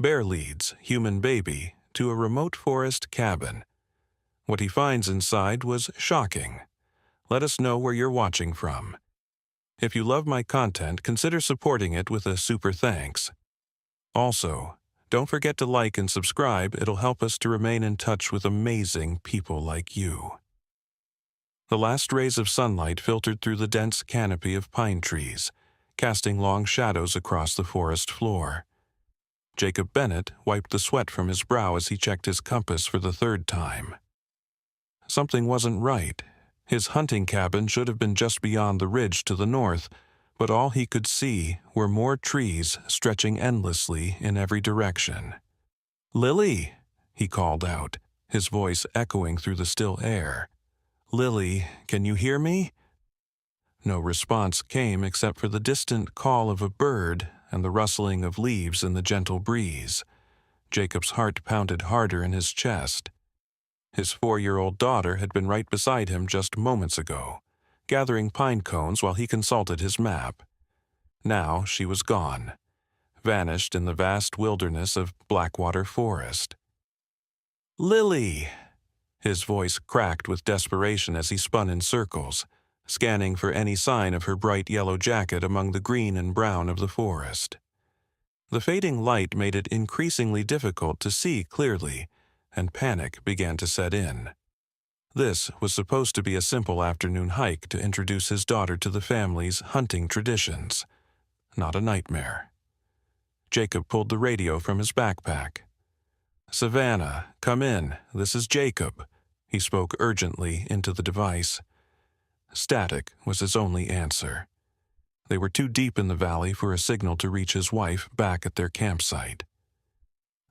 Bear leads human baby to a remote forest cabin. What he finds inside was shocking. Let us know where you're watching from. If you love my content, consider supporting it with a super thanks. Also, don't forget to like and subscribe. It'll help us to remain in touch with amazing people like you. The last rays of sunlight filtered through the dense canopy of pine trees, casting long shadows across the forest floor. Jacob Bennett wiped the sweat from his brow as he checked his compass for the third time. Something wasn't right. His hunting cabin should have been just beyond the ridge to the north, but all he could see were more trees stretching endlessly in every direction. "Lily!" he called out, his voice echoing through the still air. "Lily, can you hear me?" No response came except for the distant call of a bird and the rustling of leaves in the gentle breeze. Jacob's heart pounded harder in his chest. His 4-year-old daughter had been right beside him just moments ago, gathering pine cones while he consulted his map. Now she was gone, vanished in the vast wilderness of Blackwater Forest. "Lily!" His voice cracked with desperation as he spun in circles, scanning for any sign of her bright yellow jacket among the green and brown of the forest. The fading light made it increasingly difficult to see clearly, and panic began to set in. This was supposed to be a simple afternoon hike to introduce his daughter to the family's hunting traditions, not a nightmare. Jacob pulled the radio from his backpack. "Savannah, come in. This is Jacob," he spoke urgently into the device. Static was his only answer. They were too deep in the valley for a signal to reach his wife back at their campsite.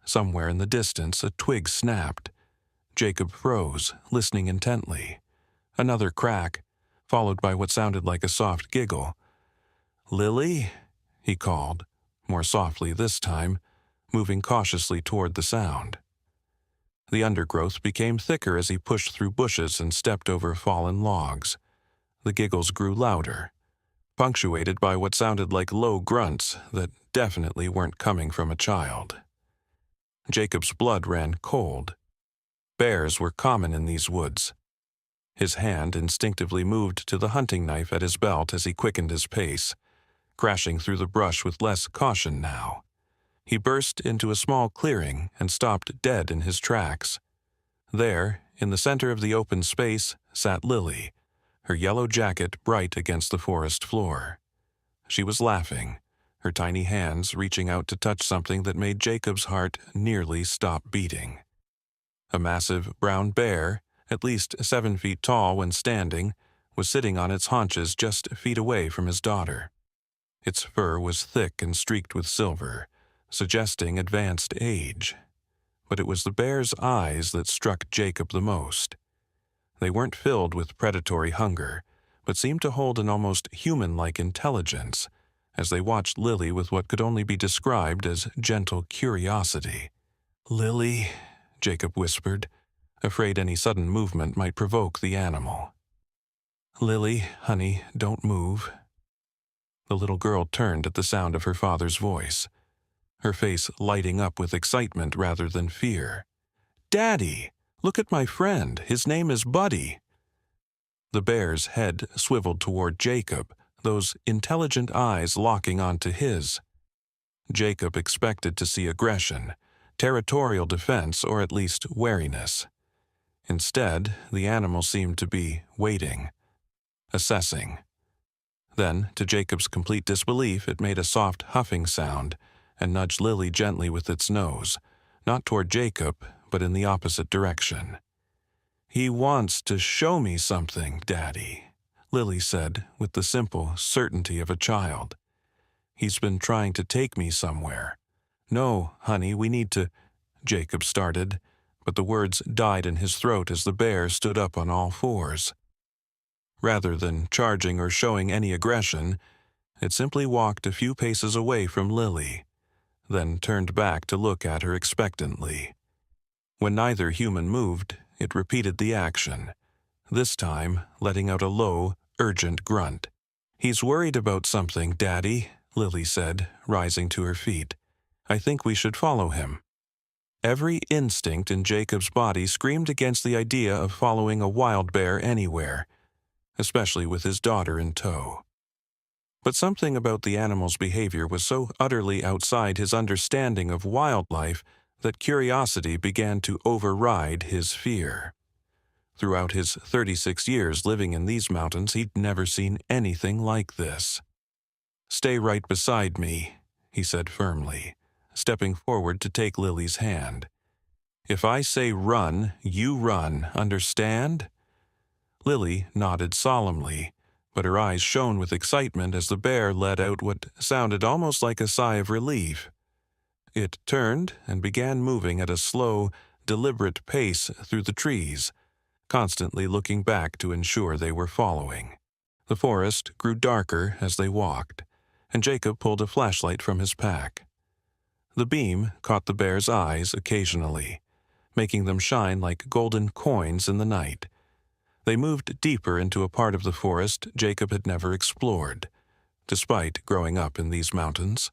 Somewhere in the distance, a twig snapped. Jacob froze, listening intently. Another crack, followed by what sounded like a soft giggle. "Lily?" he called, more softly this time, moving cautiously toward the sound. The undergrowth became thicker as he pushed through bushes and stepped over fallen logs. The giggles grew louder, punctuated by what sounded like low grunts that definitely weren't coming from a child. Jacob's blood ran cold. Bears were common in these woods. His hand instinctively moved to the hunting knife at his belt as he quickened his pace, crashing through the brush with less caution now. He burst into a small clearing and stopped dead in his tracks. There, in the center of the open space, sat Lily, her yellow jacket bright against the forest floor. She was laughing, her tiny hands reaching out to touch something that made Jacob's heart nearly stop beating. A massive brown bear, at least 7 feet tall when standing, was sitting on its haunches just feet away from his daughter. Its fur was thick and streaked with silver, suggesting advanced age. But it was the bear's eyes that struck Jacob the most. They weren't filled with predatory hunger, but seemed to hold an almost human-like intelligence, as they watched Lily with what could only be described as gentle curiosity. "Lily," Jacob whispered, afraid any sudden movement might provoke the animal. "Lily, honey, don't move." The little girl turned at the sound of her father's voice, her face lighting up with excitement rather than fear. "Daddy, look at my friend. His name is Buddy." The bear's head swiveled toward Jacob, those intelligent eyes locking onto his. Jacob expected to see aggression, territorial defense, or at least wariness. Instead, the animal seemed to be waiting, assessing. Then, to Jacob's complete disbelief, it made a soft huffing sound and nudged Lily gently with its nose, not toward Jacob, but in the opposite direction. "He wants to show me something, Daddy," Lily said with the simple certainty of a child. "He's been trying to take me somewhere." "No, honey, we need to—" Jacob started, but the words died in his throat as the bear stood up on all fours. Rather than charging or showing any aggression, it simply walked a few paces away from Lily, then turned back to look at her expectantly. When neither human moved, it repeated the action, this time letting out a low, urgent grunt. "He's worried about something, Daddy," Lily said, rising to her feet. I think we should follow him." Every instinct in Jacob's body screamed against the idea of following a wild bear anywhere, especially with his daughter in tow. But something about the animal's behavior was so utterly outside his understanding of wildlife that curiosity began to override his fear. Throughout his 36 years living in these mountains, he'd never seen anything like this. "Stay right beside me," he said firmly, stepping forward to take Lily's hand. "If I say run, you run, understand?" Lily nodded solemnly, but her eyes shone with excitement as the bear let out what sounded almost like a sigh of relief. It turned and began moving at a slow, deliberate pace through the trees, constantly looking back to ensure they were following. The forest grew darker as they walked, and Jacob pulled a flashlight from his pack. The beam caught the bear's eyes occasionally, making them shine like golden coins in the night. They moved deeper into a part of the forest Jacob had never explored, despite growing up in these mountains.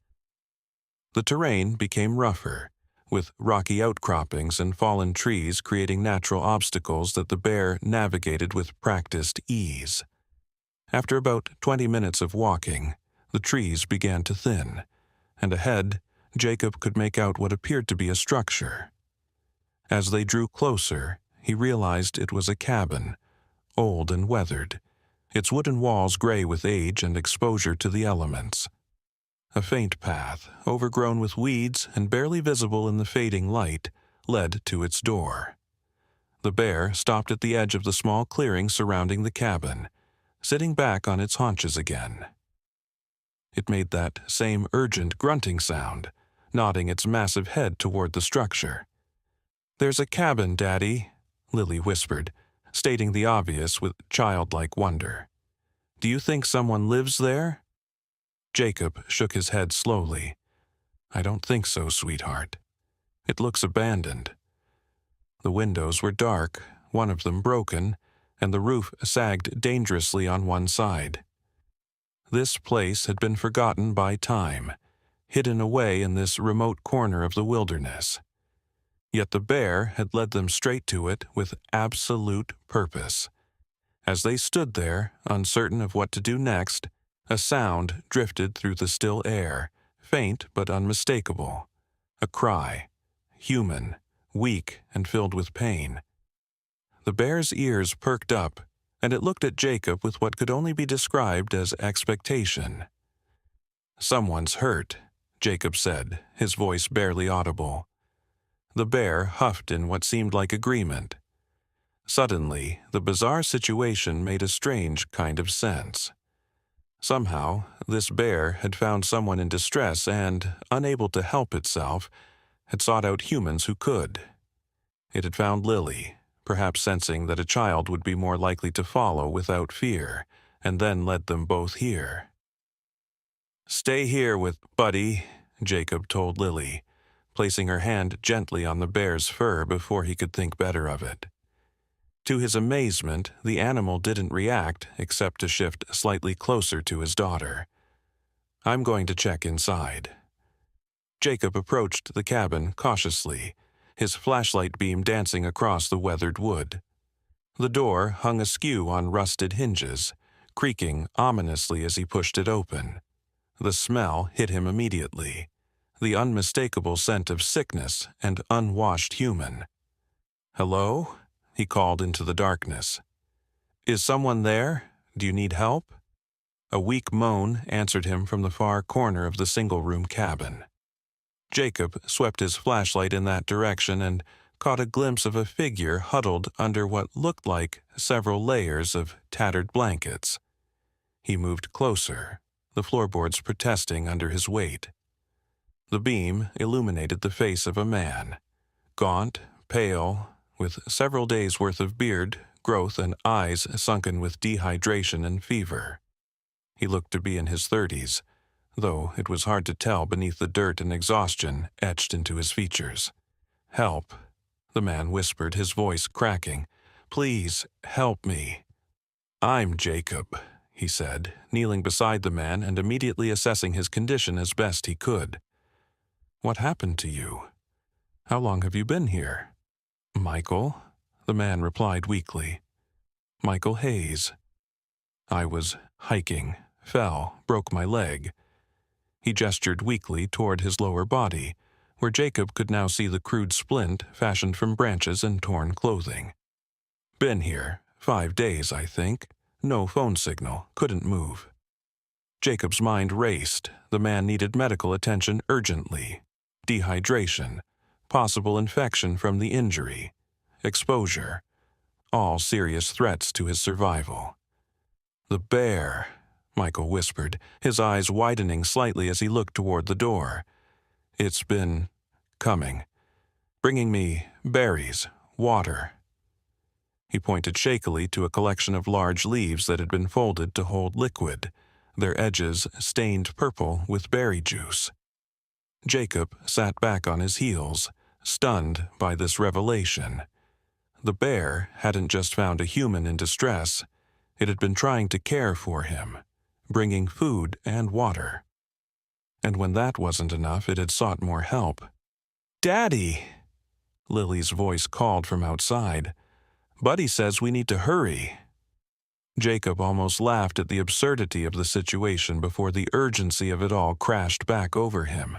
The terrain became rougher, with rocky outcroppings and fallen trees creating natural obstacles that the bear navigated with practiced ease. After about 20 minutes of walking, the trees began to thin, and ahead, Jacob could make out what appeared to be a structure. As they drew closer, he realized it was a cabin, old and weathered, its wooden walls gray with age and exposure to the elements. A faint path, overgrown with weeds and barely visible in the fading light, led to its door. The bear stopped at the edge of the small clearing surrounding the cabin, sitting back on its haunches again. It made that same urgent grunting sound, nodding its massive head toward the structure. "There's a cabin, Daddy," Lily whispered, stating the obvious with childlike wonder. "Do you think someone lives there?" Jacob shook his head slowly. "I don't think so, sweetheart. It looks abandoned." The windows were dark, one of them broken, and the roof sagged dangerously on one side. This place had been forgotten by time, hidden away in this remote corner of the wilderness. Yet the bear had led them straight to it with absolute purpose. As they stood there, uncertain of what to do next, a sound drifted through the still air, faint but unmistakable. A cry, human, weak, and filled with pain. The bear's ears perked up, and it looked at Jacob with what could only be described as expectation. "Someone's hurt," Jacob said, his voice barely audible. The bear huffed in what seemed like agreement. Suddenly, the bizarre situation made a strange kind of sense. Somehow, this bear had found someone in distress and, unable to help itself, had sought out humans who could. It had found Lily, perhaps sensing that a child would be more likely to follow without fear, and then led them both here. "Stay here with Buddy," Jacob told Lily, placing her hand gently on the bear's fur before he could think better of it. To his amazement, the animal didn't react except to shift slightly closer to his daughter. "I'm going to check inside." Jacob approached the cabin cautiously, his flashlight beam dancing across the weathered wood. The door hung askew on rusted hinges, creaking ominously as he pushed it open. The smell hit him immediately, the unmistakable scent of sickness and unwashed human. "Hello?" he called into the darkness. "Is someone there? Do you need help?" A weak moan answered him from the far corner of the single-room cabin. Jacob swept his flashlight in that direction and caught a glimpse of a figure huddled under what looked like several layers of tattered blankets. He moved closer, the floorboards protesting under his weight. The beam illuminated the face of a man, gaunt, pale, with several days' worth of beard, growth, and eyes sunken with dehydration and fever. He looked to be in his 30s, though it was hard to tell beneath the dirt and exhaustion etched into his features. "Help," the man whispered, his voice cracking. "Please, help me." "I'm Jacob," he said, kneeling beside the man and immediately assessing his condition as best he could. What happened to you? How long have you been here? Michael, the man replied weakly. Michael Hayes. I was hiking, fell, broke my leg. He gestured weakly toward his lower body, where Jacob could now see the crude splint fashioned from branches and torn clothing. Been here 5 days, I think. No phone signal, couldn't move. Jacob's mind raced. The man needed medical attention urgently. Dehydration, possible infection from the injury, exposure, all serious threats to his survival. The bear, Michael whispered, his eyes widening slightly as he looked toward the door. It's been coming, bringing me berries, water. He pointed shakily to a collection of large leaves that had been folded to hold liquid, their edges stained purple with berry juice. Jacob sat back on his heels, stunned by this revelation. The bear hadn't just found a human in distress, it had been trying to care for him, bringing food and water. And when that wasn't enough, it had sought more help. "Daddy!" Lily's voice called from outside. "Buddy says we need to hurry." Jacob almost laughed at the absurdity of the situation before the urgency of it all crashed back over him.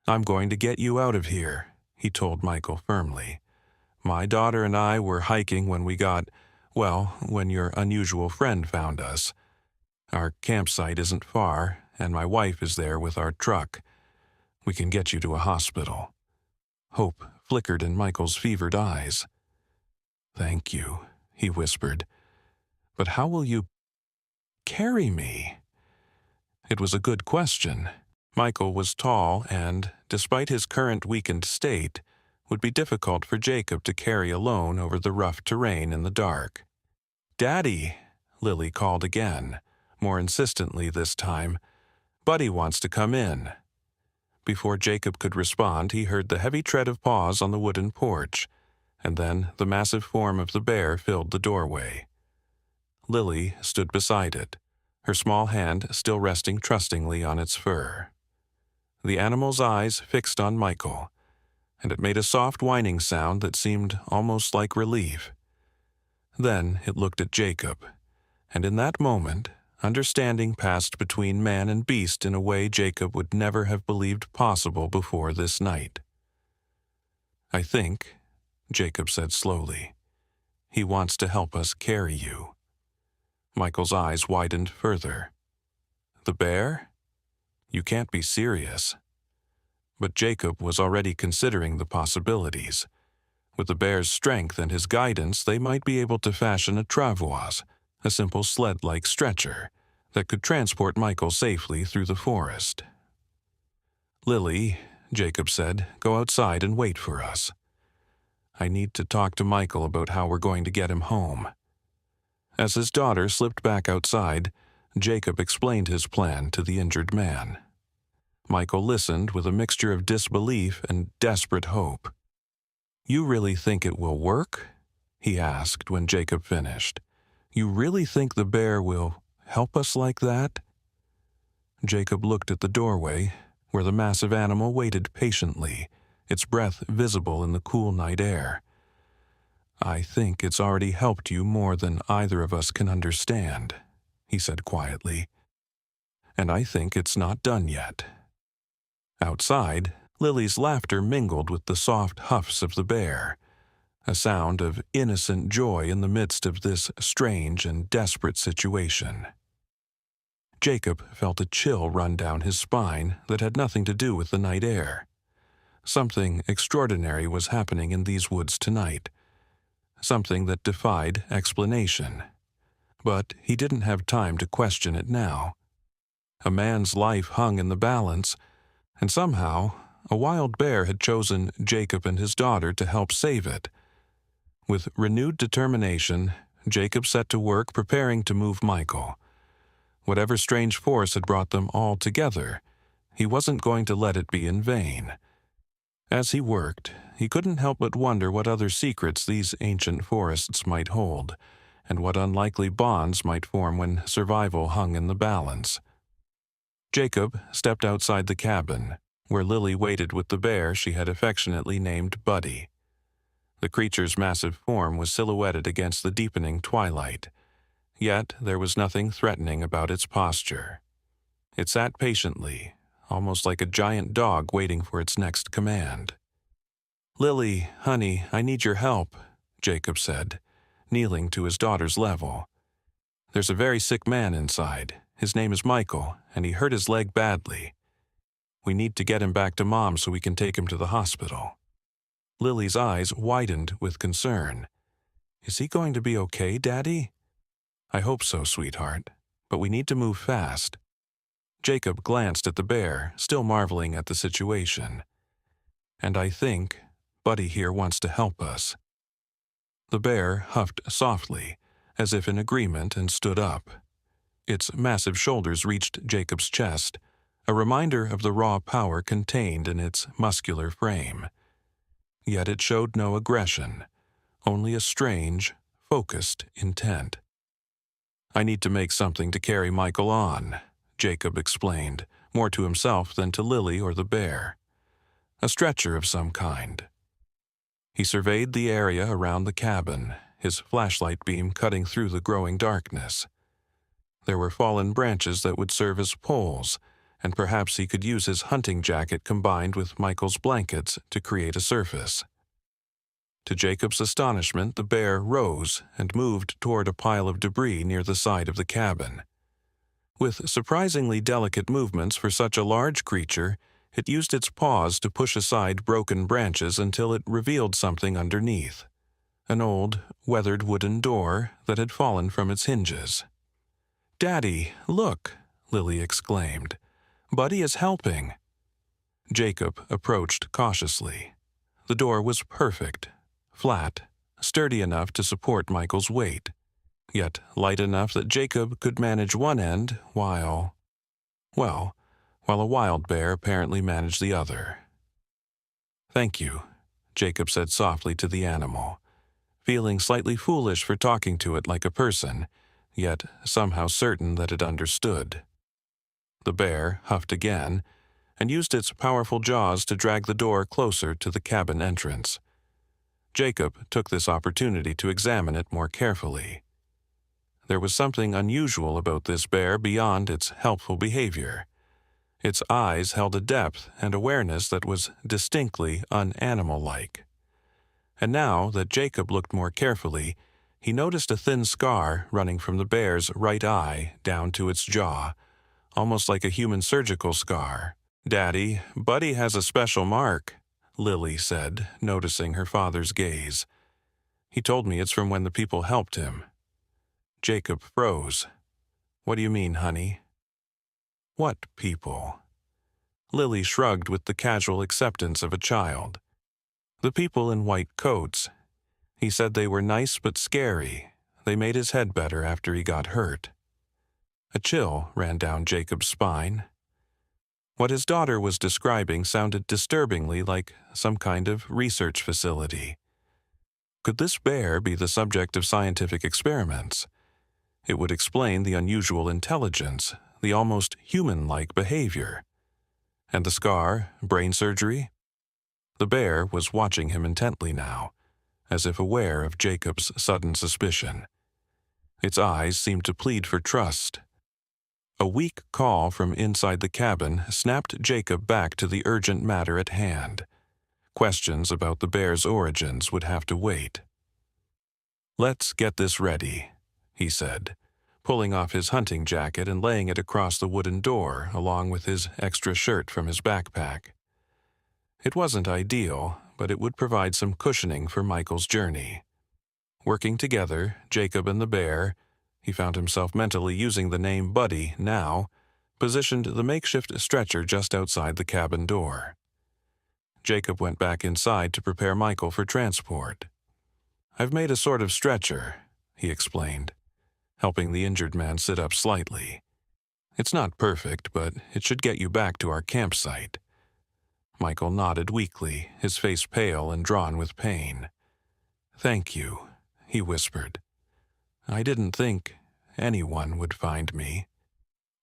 "I'm going to get you out of here," he told Michael firmly. "My daughter and I were hiking when when your unusual friend found us. Our campsite isn't far, and my wife is there with our truck. We can get you to a hospital." Hope flickered in Michael's fevered eyes. "Thank you," he whispered. "But how will you carry me?" It was a good question. Michael was tall and, despite his current weakened state, would be difficult for Jacob to carry alone over the rough terrain in the dark. "Daddy," Lily called again, more insistently this time. "Buddy wants to come in." Before Jacob could respond, he heard the heavy tread of paws on the wooden porch, and then the massive form of the bear filled the doorway. Lily stood beside it, her small hand still resting trustingly on its fur. The animal's eyes fixed on Michael, and it made a soft whining sound that seemed almost like relief. Then it looked at Jacob, and in that moment, understanding passed between man and beast in a way Jacob would never have believed possible before this night. "I think," Jacob said slowly, "he wants to help us carry you." Michael's eyes widened further. "The bear? You can't be serious." But Jacob was already considering the possibilities. With the bear's strength and his guidance, they might be able to fashion a travois, a simple sled-like stretcher, that could transport Michael safely through the forest. "Lily," Jacob said, "go outside and wait for us. I need to talk to Michael about how we're going to get him home." As his daughter slipped back outside, Jacob explained his plan to the injured man. Michael listened with a mixture of disbelief and desperate hope. "You really think it will work?" he asked when Jacob finished. "You really think the bear will help us like that?" Jacob looked at the doorway, where the massive animal waited patiently, its breath visible in the cool night air. "I think it's already helped you more than either of us can understand," he said quietly. "And I think it's not done yet." Outside, Lily's laughter mingled with the soft huffs of the bear, a sound of innocent joy in the midst of this strange and desperate situation. Jacob felt a chill run down his spine that had nothing to do with the night air. Something extraordinary was happening in these woods tonight, something that defied explanation. But he didn't have time to question it now. A man's life hung in the balance, and somehow a wild bear had chosen Jacob and his daughter to help save it. With renewed determination, Jacob set to work preparing to move Michael. Whatever strange force had brought them all together, he wasn't going to let it be in vain. As he worked, he couldn't help but wonder what other secrets these ancient forests might hold, and what unlikely bonds might form when survival hung in the balance. Jacob stepped outside the cabin, where Lily waited with the bear she had affectionately named Buddy. The creature's massive form was silhouetted against the deepening twilight, yet there was nothing threatening about its posture. It sat patiently, almost like a giant dog waiting for its next command. "Lily, honey, I need your help," Jacob said, kneeling to his daughter's level. "There's a very sick man inside. His name is Michael, and he hurt his leg badly. We need to get him back to Mom so we can take him to the hospital." Lily's eyes widened with concern. "Is he going to be okay, Daddy?" "I hope so, sweetheart, but we need to move fast." Jacob glanced at the bear, still marveling at the situation. "And I think Buddy here wants to help us." The bear huffed softly, as if in agreement, and stood up. Its massive shoulders reached Jacob's chest, a reminder of the raw power contained in its muscular frame. Yet it showed no aggression, only a strange, focused intent. "I need to make something to carry Michael on," Jacob explained, more to himself than to Lily or the bear. "A stretcher of some kind." He surveyed the area around the cabin, his flashlight beam cutting through the growing darkness. There were fallen branches that would serve as poles, and perhaps he could use his hunting jacket combined with Michael's blankets to create a surface. To Jacob's astonishment, the bear rose and moved toward a pile of debris near the side of the cabin. With surprisingly delicate movements for such a large creature, it used its paws to push aside broken branches until it revealed something underneath. An old, weathered wooden door that had fallen from its hinges. "Daddy, look!" Lily exclaimed. "Buddy is helping." Jacob approached cautiously. The door was perfect, flat, sturdy enough to support Michael's weight, yet light enough that Jacob could manage one end while a wild bear apparently managed the other. "Thank you," Jacob said softly to the animal, feeling slightly foolish for talking to it like a person, yet somehow certain that it understood. The bear huffed again and used its powerful jaws to drag the door closer to the cabin entrance. Jacob took this opportunity to examine it more carefully. There was something unusual about this bear beyond its helpful behavior. Its eyes held a depth and awareness that was distinctly unanimal-like. And now that Jacob looked more carefully, he noticed a thin scar running from the bear's right eye down to its jaw, almost like a human surgical scar. "Daddy, Buddy has a special mark," Lily said, noticing her father's gaze. "He told me it's from when the people helped him." Jacob froze. "What do you mean, honey?" "What people?" Lily shrugged with the casual acceptance of a child. "The people in white coats. He said they were nice but scary. They made his head better after he got hurt." A chill ran down Jacob's spine. What his daughter was describing sounded disturbingly like some kind of research facility. Could this bear be the subject of scientific experiments? It would explain the unusual intelligence, the almost human-like behavior. And the scar, brain surgery? The bear was watching him intently now, as if aware of Jacob's sudden suspicion. Its eyes seemed to plead for trust. A weak call from inside the cabin snapped Jacob back to the urgent matter at hand. Questions about the bear's origins would have to wait. "Let's get this ready," he said, pulling off his hunting jacket and laying it across the wooden door along with his extra shirt from his backpack. It wasn't ideal, but it would provide some cushioning for Michael's journey. Working together, Jacob and the bear, he found himself mentally using the name Buddy now, positioned the makeshift stretcher just outside the cabin door. Jacob went back inside to prepare Michael for transport. "I've made a sort of stretcher," he explained, helping the injured man sit up slightly. "It's not perfect, but it should get you back to our campsite." Michael nodded weakly, his face pale and drawn with pain. "Thank you," he whispered. "I didn't think anyone would find me."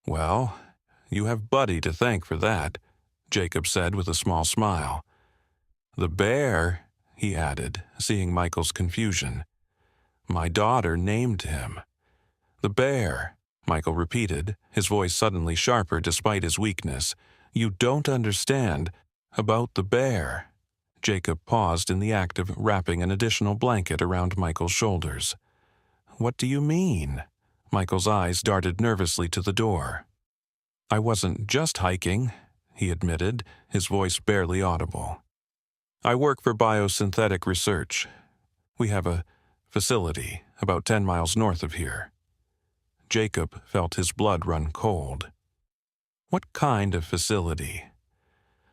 "Well, you have Buddy to thank for that," Jacob said with a small smile. The bear, he added, seeing Michael's confusion. My daughter named him. The bear, Michael repeated, his voice suddenly sharper despite his weakness. You don't understand about the bear. Jacob paused in the act of wrapping an additional blanket around Michael's shoulders. What do you mean? Michael's eyes darted nervously to the door. I wasn't just hiking, he admitted, his voice barely audible. I work for biosynthetic research. We have a facility about 10 miles north of here. Jacob felt his blood run cold. What kind of facility?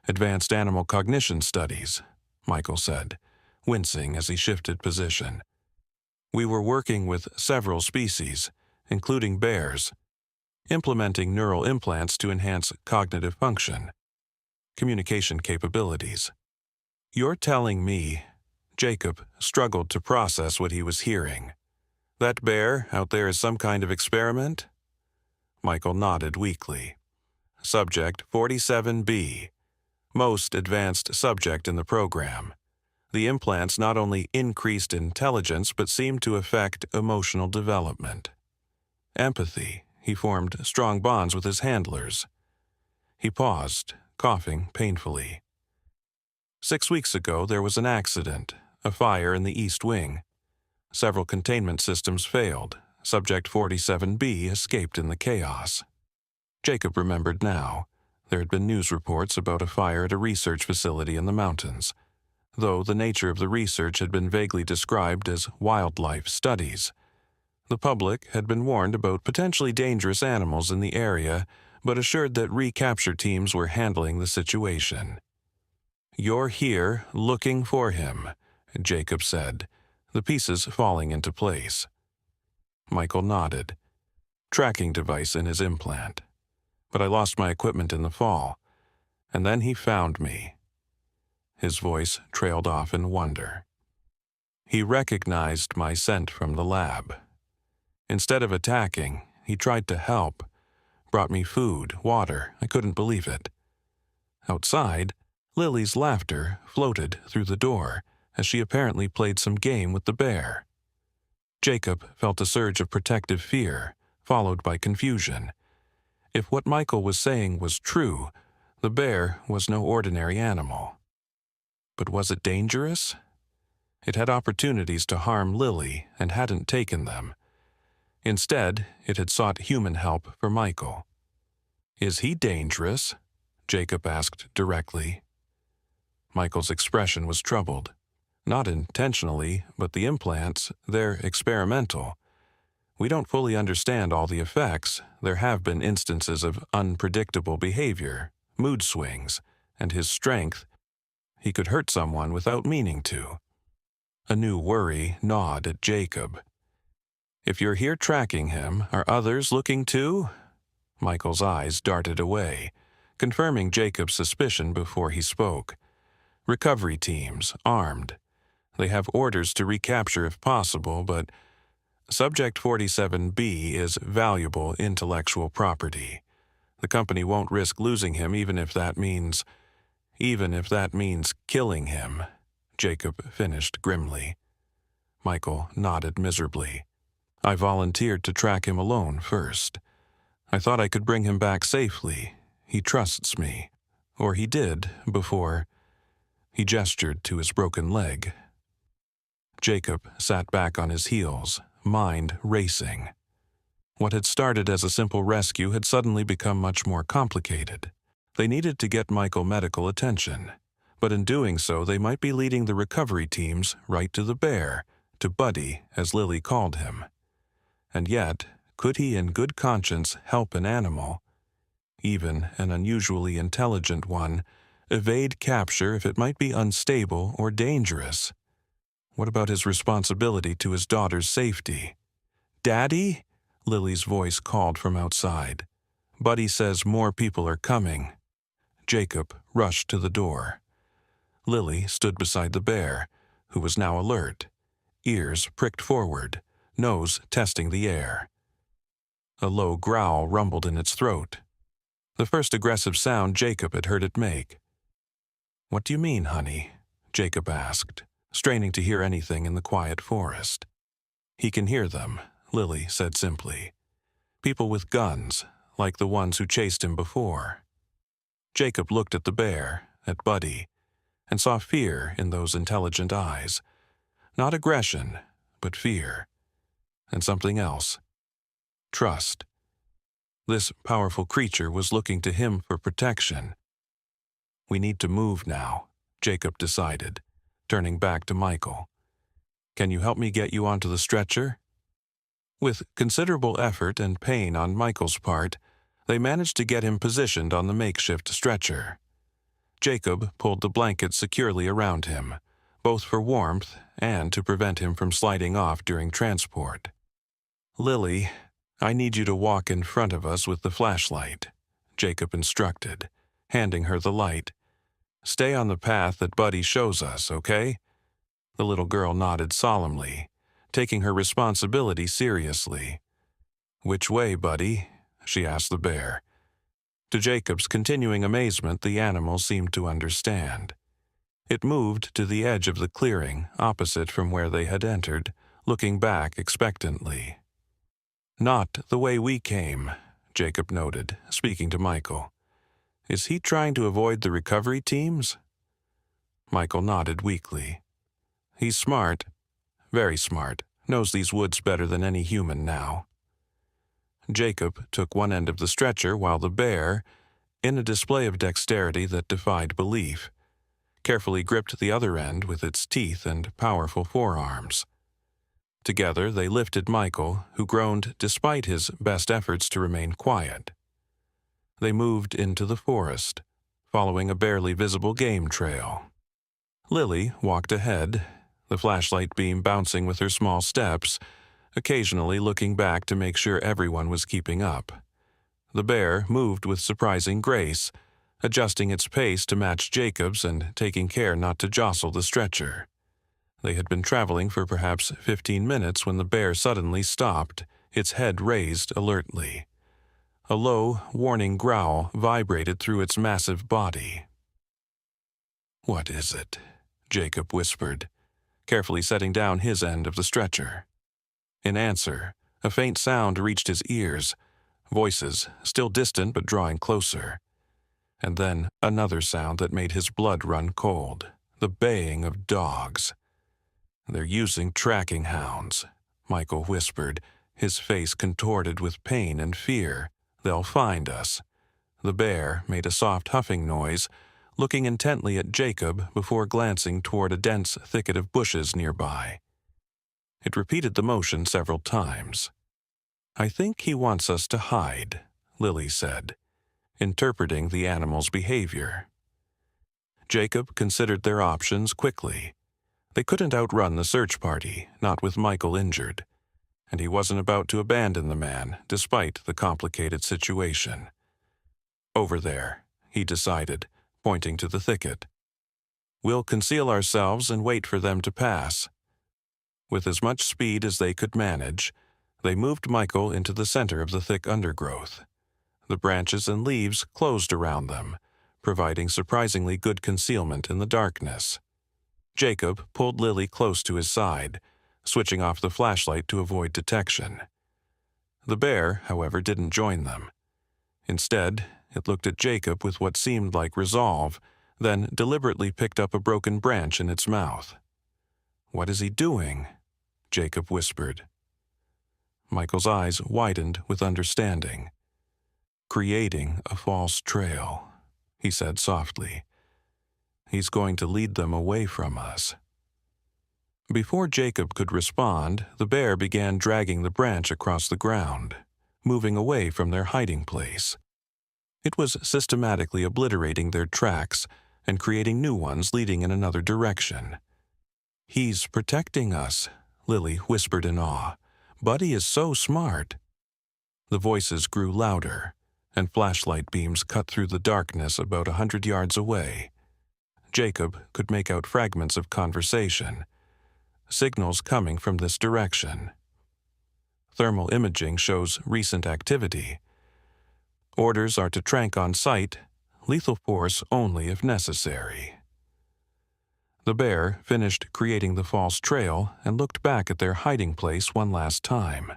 Advanced animal cognition studies, Michael said, wincing as he shifted position. We were working with several species, including bears, implementing neural implants to enhance cognitive function, communication capabilities. You're telling me, Jacob struggled to process what he was hearing. That bear out there is some kind of experiment? Michael nodded weakly. Subject 47B, most advanced subject in the program. The implants not only increased intelligence but seemed to affect emotional development. Empathy. He formed strong bonds with his handlers. He paused, coughing painfully. 6 weeks ago, there was an accident, a fire in the East Wing. Several containment systems failed. Subject 47B escaped in the chaos. Jacob remembered now. There had been news reports about a fire at a research facility in the mountains, though the nature of the research had been vaguely described as wildlife studies. The public had been warned about potentially dangerous animals in the area, but assured that recapture teams were handling the situation. You're here looking for him, Jacob said, the pieces falling into place. Michael nodded. Tracking device in his implant. But I lost my equipment in the fall, and then he found me. His voice trailed off in wonder. He recognized my scent from the lab. Instead of attacking, he tried to help, brought me food, water. I couldn't believe it. Outside, Lily's laughter floated through the door as she apparently played some game with the bear. Jacob felt a surge of protective fear, followed by confusion. If what Michael was saying was true, the bear was no ordinary animal. But was it dangerous? It had opportunities to harm Lily and hadn't taken them. Instead, it had sought human help for Michael. Is he dangerous? Jacob asked directly. Michael's expression was troubled. Not intentionally, but the implants, they're experimental. We don't fully understand all the effects. There have been instances of unpredictable behavior, mood swings, and his strength. He could hurt someone without meaning to. A new worry gnawed at Jacob. If you're here tracking him, are others looking too? Michael's eyes darted away, confirming Jacob's suspicion before he spoke. Recovery teams, armed. They have orders to recapture if possible, but Subject 47B is valuable intellectual property. The company won't risk losing him even if that means killing him, Jacob finished grimly. Michael nodded miserably. I volunteered to track him alone first. I thought I could bring him back safely. He trusts me. Or he did, before. He gestured to his broken leg. Jacob sat back on his heels, mind racing. What had started as a simple rescue had suddenly become much more complicated. They needed to get Michael medical attention, but in doing so they might be leading the recovery teams right to the bear, to Buddy, as Lily called him. And yet, could he in good conscience help an animal, even an unusually intelligent one, evade capture if it might be unstable or dangerous? What about his responsibility to his daughter's safety? Daddy? Lily's voice called from outside. Buddy says more people are coming. Jacob rushed to the door. Lily stood beside the bear, who was now alert, ears pricked forward, nose testing the air. A low growl rumbled in its throat. the first aggressive sound Jacob had heard it make. "What do you mean, honey?" Jacob asked, straining to hear anything in the quiet forest. "He can hear them," Lily said simply. "People with guns, like the ones who chased him before." Jacob looked at the bear, at Buddy, and saw fear in those intelligent eyes. Not aggression, but fear. And something else. Trust. This powerful creature was looking to him for protection. "We need to move now," Jacob decided, turning back to Michael. "Can you help me get you onto the stretcher?" With considerable effort and pain on Michael's part, they managed to get him positioned on the makeshift stretcher. Jacob pulled the blanket securely around him, both for warmth and to prevent him from sliding off during transport. "Lily, I need you to walk in front of us with the flashlight," Jacob instructed, handing her the light. "Stay on the path that Buddy shows us, okay?" The little girl nodded solemnly, taking her responsibility seriously. "Which way, Buddy?" she asked the bear. To Jacob's continuing amazement, the animal seemed to understand. It moved to the edge of the clearing, opposite from where they had entered, looking back expectantly. "Not the way we came," Jacob noted, speaking to Michael. "Is he trying to avoid the recovery teams?" Michael nodded weakly. "He's smart, very smart, knows these woods better than any human now." Jacob took one end of the stretcher while the bear, in a display of dexterity that defied belief, carefully gripped the other end with its teeth and powerful forearms. Together they lifted Michael, who groaned despite his best efforts to remain quiet. They moved into the forest, following a barely visible game trail. Lily walked ahead, the flashlight beam bouncing with her small steps, occasionally looking back to make sure everyone was keeping up. The bear moved with surprising grace, adjusting its pace to match Jacob's and taking care not to jostle the stretcher. They had been traveling for perhaps 15 minutes when the bear suddenly stopped, its head raised alertly. A low, warning growl vibrated through its massive body. "What is it?" Jacob whispered, carefully setting down his end of the stretcher. In answer, a faint sound reached his ears, voices still distant but drawing closer. And then another sound that made his blood run cold, the baying of dogs. "They're using tracking hounds," Michael whispered, his face contorted with pain and fear. "They'll find us." The bear made a soft huffing noise, looking intently at Jacob before glancing toward a dense thicket of bushes nearby. It repeated the motion several times. "I think he wants us to hide," Lily said, interpreting the animal's behavior. Jacob considered their options quickly. They couldn't outrun the search party, not with Michael injured, and he wasn't about to abandon the man despite the complicated situation. "Over there," he decided, pointing to the thicket. "We'll conceal ourselves and wait for them to pass." With as much speed as they could manage, they moved Michael into the center of the thick undergrowth. The branches and leaves closed around them, providing surprisingly good concealment in the darkness. Jacob pulled Lily close to his side, switching off the flashlight to avoid detection. The bear, however, didn't join them. Instead, it looked at Jacob with what seemed like resolve, then deliberately picked up a broken branch in its mouth. "What is he doing?" Jacob whispered. Michael's eyes widened with understanding. "Creating a false trail," he said softly. "He's going to lead them away from us." Before Jacob could respond, the bear began dragging the branch across the ground, moving away from their hiding place. It was systematically obliterating their tracks and creating new ones leading in another direction. "He's protecting us," Lily whispered in awe. "Buddy is so smart." The voices grew louder, and flashlight beams cut through the darkness about 100 yards away. Jacob could make out fragments of conversation, signals coming from this direction. "Thermal imaging shows recent activity." Orders are to trank on sight, lethal force only if necessary. The bear finished creating the false trail and looked back at their hiding place one last time.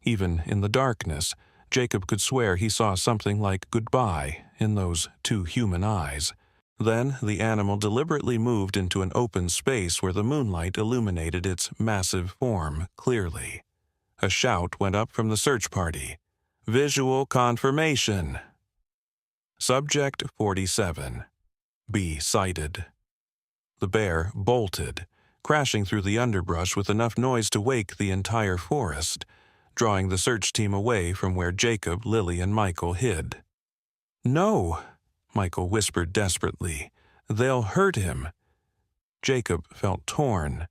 Even in the darkness, Jacob could swear he saw something like goodbye in those two human eyes. Then the animal deliberately moved into an open space where the moonlight illuminated its massive form clearly. A shout went up from the search party. Visual confirmation. Subject 47. B sighted. The bear bolted, crashing through the underbrush with enough noise to wake the entire forest, drawing the search team away from where Jacob, Lily, and Michael hid. "No," Michael whispered desperately. "They'll hurt him." Jacob felt torn.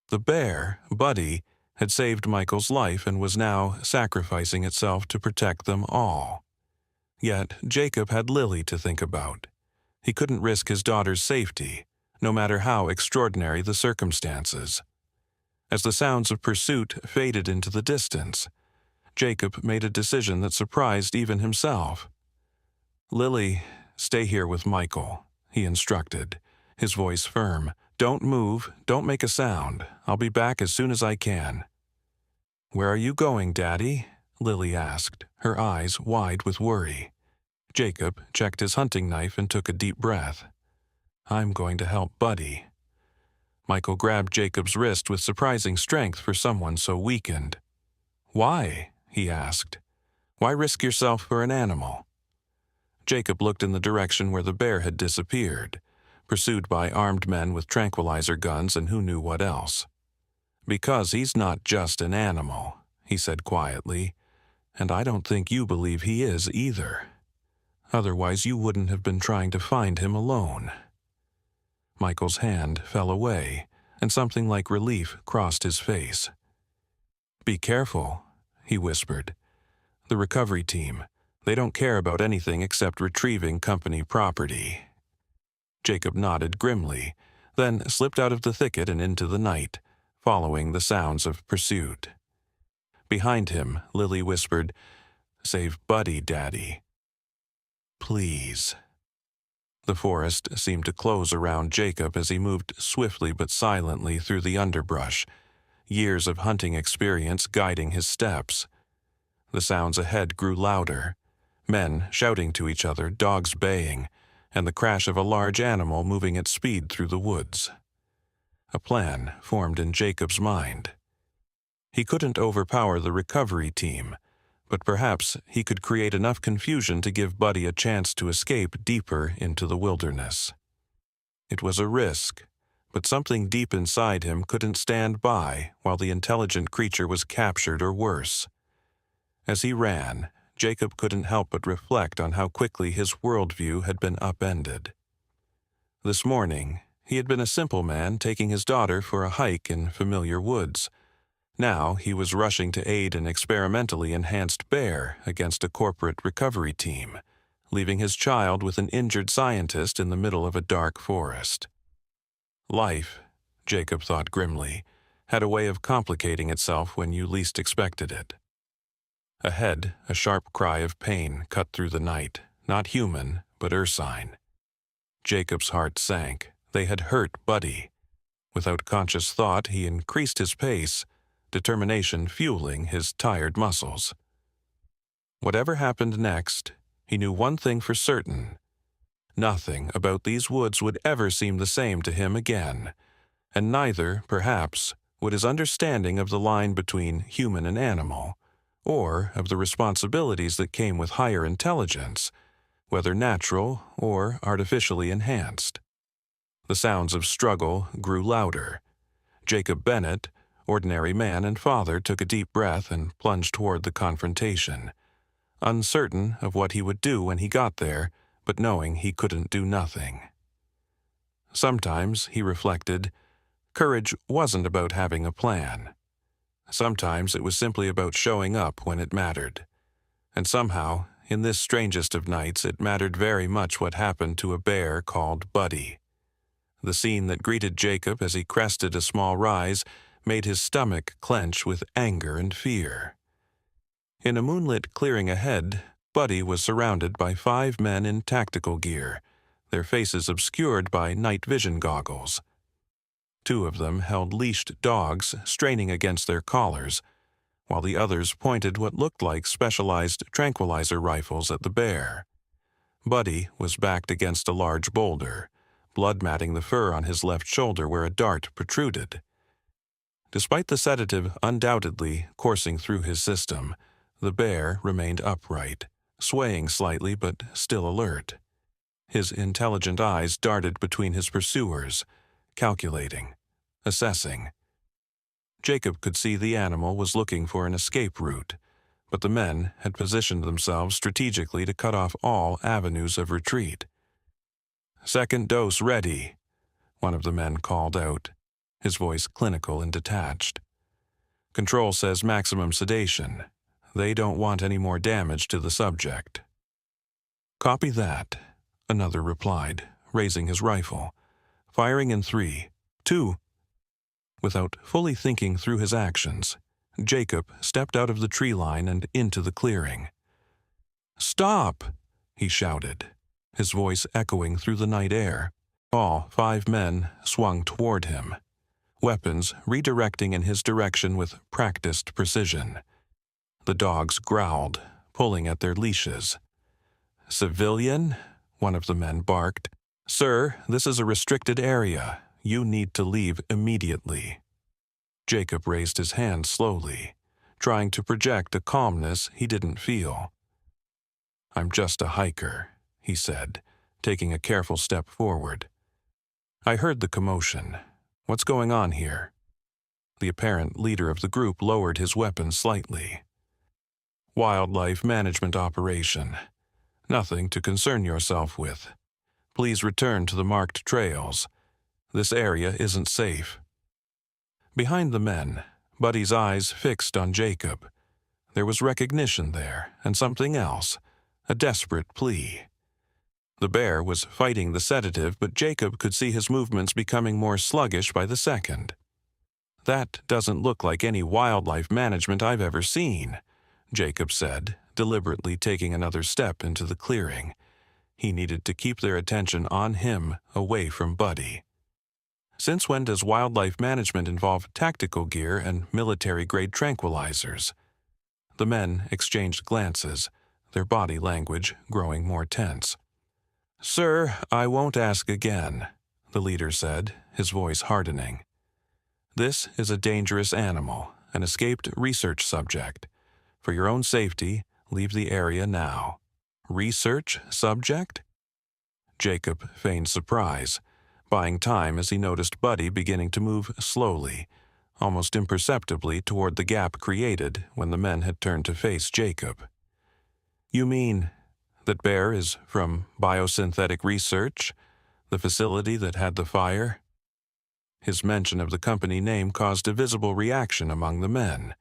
The bear, Buddy, had saved Michael's life and was now sacrificing itself to protect them all. Yet Jacob had Lily to think about. He couldn't risk his daughter's safety, no matter how extraordinary the circumstances. As the sounds of pursuit faded into the distance, Jacob made a decision that surprised even himself. "Lily, stay here with Michael," he instructed, his voice firm. "Don't move, don't make a sound. I'll be back as soon as I can." "Where are you going, Daddy?" Lily asked, her eyes wide with worry. Jacob checked his hunting knife and took a deep breath. "I'm going to help Buddy." Michael grabbed Jacob's wrist with surprising strength for someone so weakened. "Why?" he asked. "Why risk yourself for an animal?" Jacob looked in the direction where the bear had disappeared, pursued by armed men with tranquilizer guns and who knew what else. "Because he's not just an animal," he said quietly, "and I don't think you believe he is either. Otherwise you wouldn't have been trying to find him alone." Michael's hand fell away, and something like relief crossed his face. "Be careful," he whispered. "The recovery team, they don't care about anything except retrieving company property." Jacob nodded grimly, then slipped out of the thicket and into the night, following the sounds of pursuit. Behind him, Lily whispered, "Save Buddy, Daddy. Please." The forest seemed to close around Jacob as he moved swiftly but silently through the underbrush, years of hunting experience guiding his steps. The sounds ahead grew louder, men shouting to each other, dogs baying, and the crash of a large animal moving at speed through the woods. A plan formed in Jacob's mind. He couldn't overpower the recovery team, but perhaps he could create enough confusion to give Buddy a chance to escape deeper into the wilderness. It was a risk, but something deep inside him couldn't stand by while the intelligent creature was captured or worse. As he ran, Jacob couldn't help but reflect on how quickly his worldview had been upended. This morning, he had been a simple man taking his daughter for a hike in familiar woods. Now he was rushing to aid an experimentally enhanced bear against a corporate recovery team, leaving his child with an injured scientist in the middle of a dark forest. Life, Jacob thought grimly, had a way of complicating itself when you least expected it. Ahead, a sharp cry of pain cut through the night, not human, but ursine. Jacob's heart sank. They had hurt Buddy. Without conscious thought, he increased his pace, determination fueling his tired muscles. Whatever happened next, he knew one thing for certain. Nothing about these woods would ever seem the same to him again, and neither, perhaps, would his understanding of the line between human and animal, or of the responsibilities that came with higher intelligence, whether natural or artificially enhanced. The sounds of struggle grew louder. Jacob Bennett, ordinary man and father, took a deep breath and plunged toward the confrontation, uncertain of what he would do when he got there, but knowing he couldn't do nothing. Sometimes, he reflected, courage wasn't about having a plan. Sometimes it was simply about showing up when it mattered. And somehow, in this strangest of nights, it mattered very much what happened to a bear called Buddy. The scene that greeted Jacob as he crested a small rise made his stomach clench with anger and fear. In a moonlit clearing ahead, Buddy was surrounded by 5 men in tactical gear, their faces obscured by night vision goggles. 2 of them held leashed dogs straining against their collars, while the others pointed what looked like specialized tranquilizer rifles at the bear. Buddy was backed against a large boulder, blood matting the fur on his left shoulder where a dart protruded. Despite the sedative undoubtedly coursing through his system, the bear remained upright, swaying slightly but still alert. His intelligent eyes darted between his pursuers, calculating, assessing. Jacob could see the animal was looking for an escape route, but the men had positioned themselves strategically to cut off all avenues of retreat. "Second dose ready," one of the men called out, his voice clinical and detached. "Control says maximum sedation. They don't want any more damage to the subject." "Copy that," another replied, raising his rifle, firing in 3, 2. Without fully thinking through his actions, Jacob stepped out of the tree line and into the clearing. "Stop!" he shouted, his voice echoing through the night air. All 5 men swung toward him, weapons redirecting in his direction with practiced precision. The dogs growled, pulling at their leashes. "Civilian?" one of the men barked. "Sir, this is a restricted area. You need to leave immediately." Jacob raised his hand slowly, trying to project a calmness he didn't feel. "I'm just a hiker," he said, taking a careful step forward. "I heard the commotion. What's going on here?" The apparent leader of the group lowered his weapon slightly. "Wildlife management operation. Nothing to concern yourself with. Please return to the marked trails. This area isn't safe." Behind the men, Buddy's eyes fixed on Jacob. There was recognition there, and something else, a desperate plea. The bear was fighting the sedative, but Jacob could see his movements becoming more sluggish by the second. "That doesn't look like any wildlife management I've ever seen," Jacob said, deliberately taking another step into the clearing. He needed to keep their attention on him, away from Buddy. "Since when does wildlife management involve tactical gear and military-grade tranquilizers?" The men exchanged glances, their body language growing more tense. "Sir, I won't ask again," the leader said, his voice hardening. "This is a dangerous animal, an escaped research subject. For your own safety, leave the area now." "Research subject?" Jacob feigned surprise, buying time as he noticed Buddy beginning to move slowly, almost imperceptibly toward the gap created when the men had turned to face Jacob. "You mean that bear is from Biosynthetic Research, the facility that had the fire?" His mention of the company name caused a visible reaction among the men.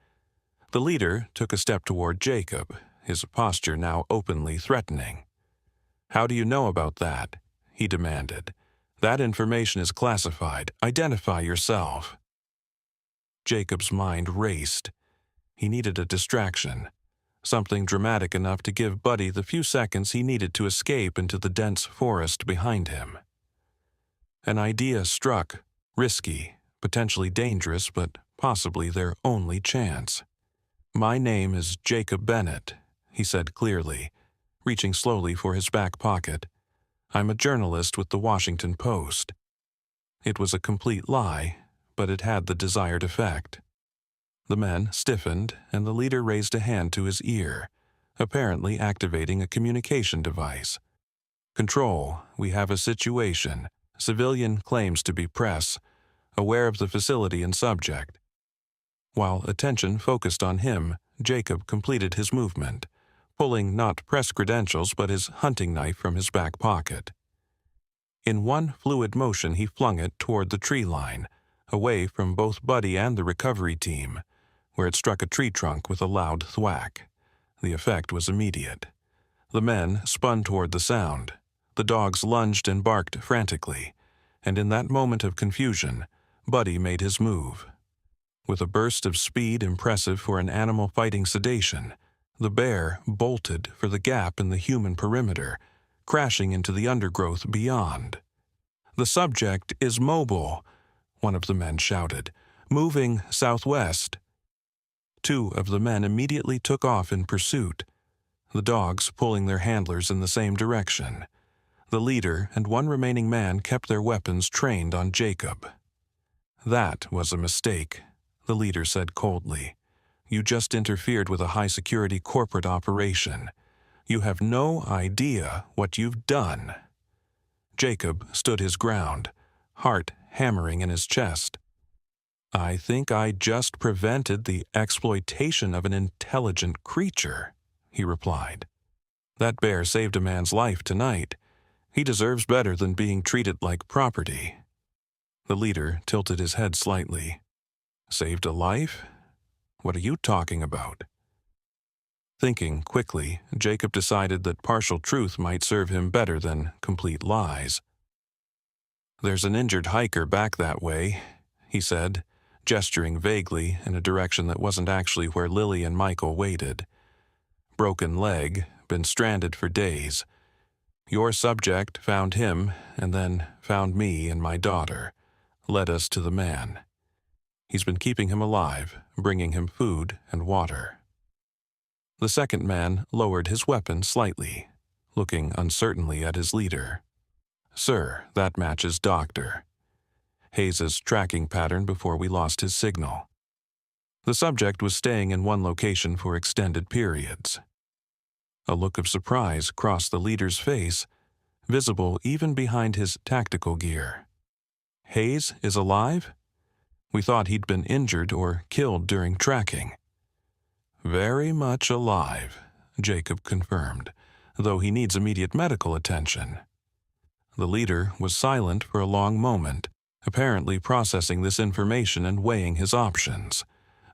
The leader took a step toward Jacob, his posture now openly threatening. "How do you know about that?" he demanded. "That information is classified. Identify yourself." Jacob's mind raced. He needed a distraction, something dramatic enough to give Buddy the few seconds he needed to escape into the dense forest behind him. An idea struck, risky, potentially dangerous, but possibly their only chance. "My name is Jacob Bennett," he said clearly, reaching slowly for his back pocket. "I'm a journalist with the Washington Post." It was a complete lie, but it had the desired effect. The men stiffened, and the leader raised a hand to his ear, apparently activating a communication device. "Control, we have a situation. Civilian claims to be press, aware of the facility and subject." While attention focused on him, Jacob completed his movement, pulling not press credentials but his hunting knife from his back pocket. In one fluid motion he flung it toward the tree line, away from both Buddy and the recovery team, where it struck a tree trunk with a loud thwack. The effect was immediate. The men spun toward the sound. The dogs lunged and barked frantically, and in that moment of confusion, Buddy made his move. With a burst of speed impressive for an animal fighting sedation, The bear bolted for the gap in the human perimeter, crashing into the undergrowth beyond. "The subject is mobile," one of the men shouted, "moving southwest." Two of the men immediately took off in pursuit, the dogs pulling their handlers in the same direction. The leader and one remaining man kept their weapons trained on Jacob. "That was a mistake," the leader said coldly. "You just interfered with a high-security corporate operation. You have no idea what you've done." Jacob stood his ground, heart hammering in his chest. "I think I just prevented the exploitation of an intelligent creature," he replied. "That bear saved a man's life tonight. He deserves better than being treated like property." The leader tilted his head slightly. "Saved a life? What are you talking about?" Thinking quickly, Jacob decided that partial truth might serve him better than complete lies. "There's an injured hiker back that way," he said, gesturing vaguely in a direction that wasn't actually where Lily and Michael waited. "Broken leg, been stranded for days. Your subject found him and then found me and my daughter, led us to the man. He's been keeping him alive, bringing him food and water." The second man lowered his weapon slightly, looking uncertainly at his leader. "Sir, that matches Doctor Hayes's tracking pattern before we lost his signal." The subject was staying in one location for extended periods. A look of surprise crossed the leader's face, visible even behind his tactical gear. "Hayes is alive? We thought he'd been injured or killed during tracking." "Very much alive," Jacob confirmed, "though he needs immediate medical attention." The leader was silent for a long moment, apparently processing this information and weighing his options.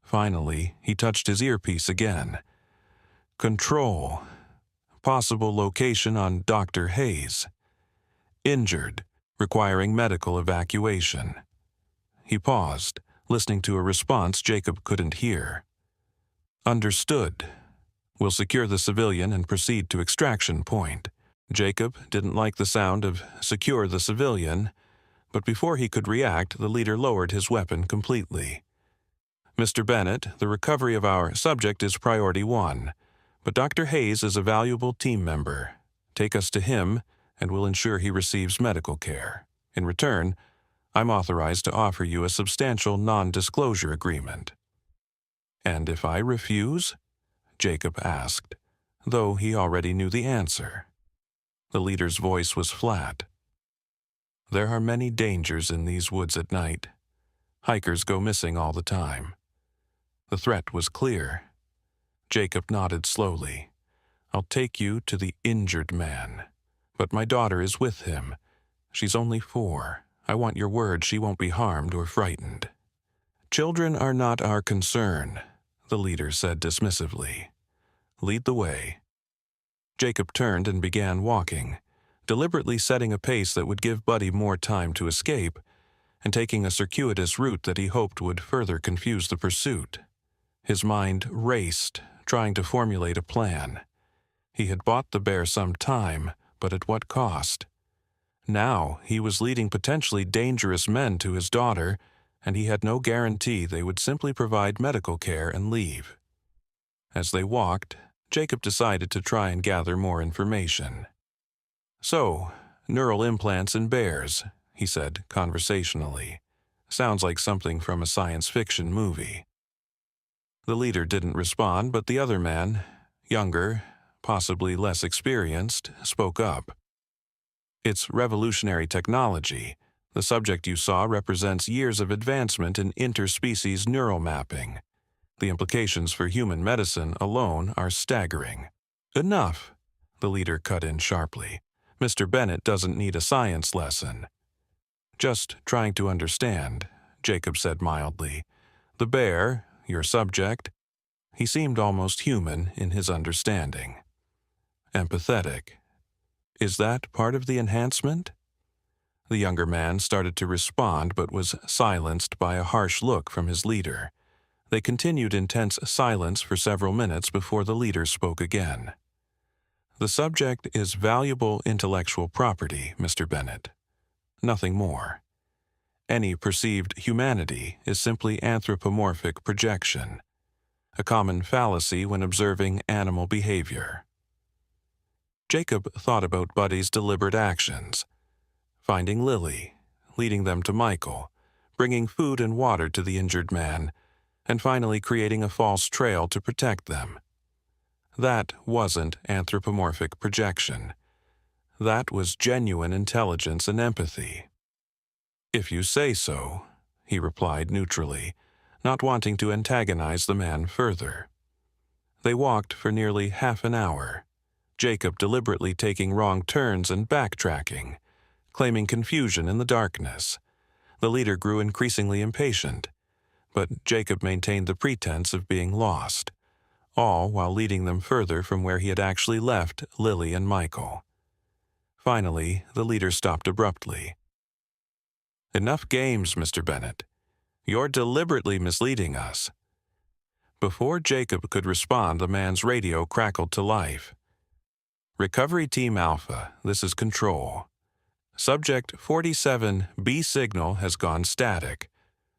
Finally, he touched his earpiece again. "Control. Possible location on Dr. Hayes. Injured, requiring medical evacuation." He paused, listening to a response Jacob couldn't hear. "Understood. We'll secure the civilian and proceed to extraction point." Jacob didn't like the sound of "secure the civilian," but before he could react, the leader lowered his weapon completely. "Mr. Bennett, the recovery of our subject is priority 1, but Dr. Hayes is a valuable team member. Take us to him, and we'll ensure he receives medical care. In return, I'm authorized to offer you a substantial non-disclosure agreement." "And if I refuse?" Jacob asked, though he already knew the answer. The leader's voice was flat. "There are many dangers in these woods at night. Hikers go missing all the time." The threat was clear. Jacob nodded slowly. "I'll take you to the injured man. But my daughter is with him. She's only 4. I want your word she won't be harmed or frightened." "Children are not our concern," the leader said dismissively. "Lead the way." Jacob turned and began walking, deliberately setting a pace that would give Buddy more time to escape, and taking a circuitous route that he hoped would further confuse the pursuit. His mind raced, trying to formulate a plan. He had bought the bear some time, but at what cost? Now he was leading potentially dangerous men to his daughter, and he had no guarantee they would simply provide medical care and leave. As they walked, Jacob decided to try and gather more information. "So, neural implants in bears," he said conversationally. "Sounds like something from a science fiction movie." The leader didn't respond, but the other man, younger, possibly less experienced, spoke up. "It's revolutionary technology. The subject you saw represents years of advancement in interspecies neural mapping. The implications for human medicine alone are staggering." "Enough," the leader cut in sharply. "Mr. Bennett doesn't need a science lesson." "Just trying to understand," Jacob said mildly. "The bear, your subject, he seemed almost human in his understanding. Empathetic. Is that part of the enhancement?" The younger man started to respond but was silenced by a harsh look from his leader. They continued in tense silence for several minutes before the leader spoke again. "The subject is valuable intellectual property, Mr. Bennett. Nothing more. Any perceived humanity is simply anthropomorphic projection, a common fallacy when observing animal behavior." Jacob thought about Buddy's deliberate actions: finding Lily, leading them to Michael, bringing food and water to the injured man, and finally creating a false trail to protect them. That wasn't anthropomorphic projection. That was genuine intelligence and empathy. "If you say so," he replied neutrally, not wanting to antagonize the man further. They walked for nearly half an hour, Jacob deliberately taking wrong turns and backtracking, claiming confusion in the darkness. The leader grew increasingly impatient, but Jacob maintained the pretense of being lost, all while leading them further from where he had actually left Lily and Michael. Finally, the leader stopped abruptly. "Enough games, Mr. Bennett. You're deliberately misleading us." Before Jacob could respond, the man's radio crackled to life. "Recovery Team Alpha, this is Control. Subject 47B signal has gone static.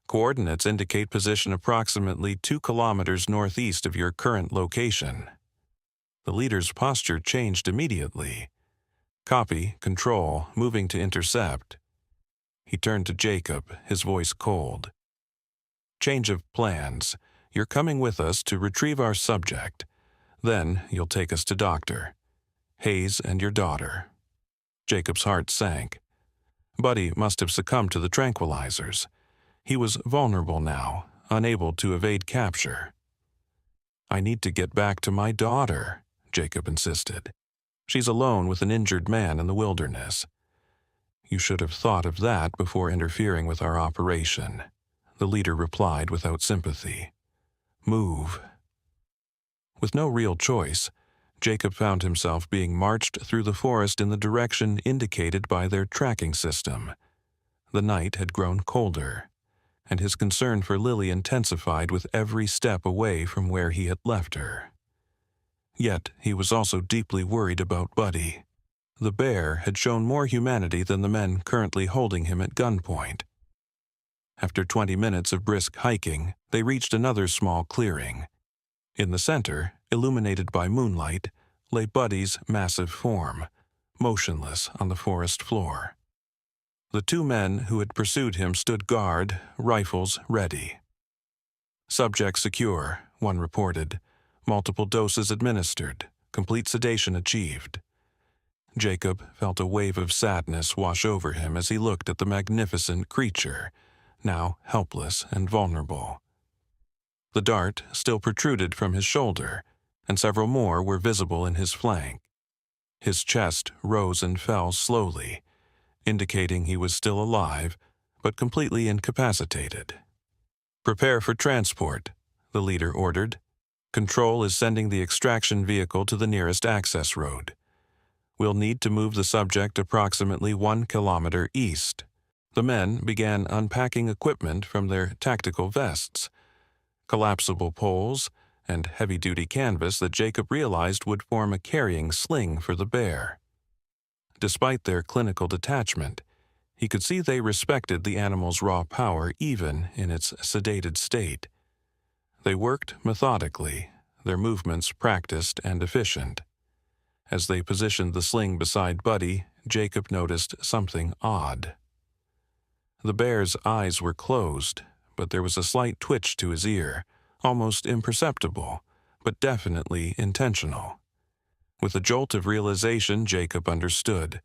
Coordinates indicate position approximately 2 kilometers northeast of your current location." The leader's posture changed immediately. "Copy, Control, moving to intercept." He turned to Jacob, his voice cold. "Change of plans. You're coming with us to retrieve our subject. Then you'll take us to Doctor Hayes and your daughter." Jacob's heart sank. Buddy must have succumbed to the tranquilizers. He was vulnerable now, unable to evade capture. "I need to get back to my daughter," Jacob insisted. "She's alone with an injured man in the wilderness." "You should have thought of that before interfering with our operation," the leader replied without sympathy. "Move." With no real choice, Jacob found himself being marched through the forest in the direction indicated by their tracking system. The night had grown colder, and his concern for Lily intensified with every step away from where he had left her. Yet he was also deeply worried about Buddy. The bear had shown more humanity than the men currently holding him at gunpoint. After 20 minutes of brisk hiking, they reached another small clearing. In the center, illuminated by moonlight, lay Buddy's massive form, motionless on the forest floor. The 2 men who had pursued him stood guard, rifles ready. "Subject secure," one reported. "Multiple doses administered. Complete sedation achieved." Jacob felt a wave of sadness wash over him as he looked at the magnificent creature, now helpless and vulnerable. The dart still protruded from his shoulder, and several more were visible in his flank. His chest rose and fell slowly, indicating he was still alive, but completely incapacitated. "Prepare for transport," the leader ordered. "Control is sending the extraction vehicle to the nearest access road. We'll need to move the subject approximately 1 kilometer east." The men began unpacking equipment from their tactical vests, collapsible poles, and heavy-duty canvas that Jacob realized would form a carrying sling for the bear. Despite their clinical detachment, he could see they respected the animal's raw power even in its sedated state. They worked methodically, their movements practiced and efficient. As they positioned the sling beside Buddy, Jacob noticed something odd. The bear's eyes were closed, but there was a slight twitch to his ear, almost imperceptible, but definitely intentional. With a jolt of realization, Jacob understood.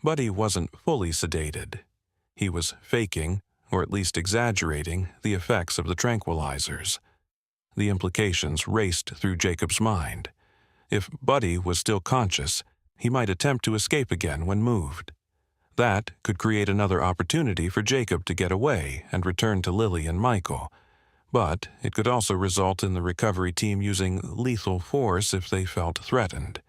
Buddy wasn't fully sedated. He was faking, or at least exaggerating, the effects of the tranquilizers. The implications raced through Jacob's mind. If Buddy was still conscious, he might attempt to escape again when moved. That could create another opportunity for Jacob to get away and return to Lily and Michael, but it could also result in the recovery team using lethal force if they felt threatened.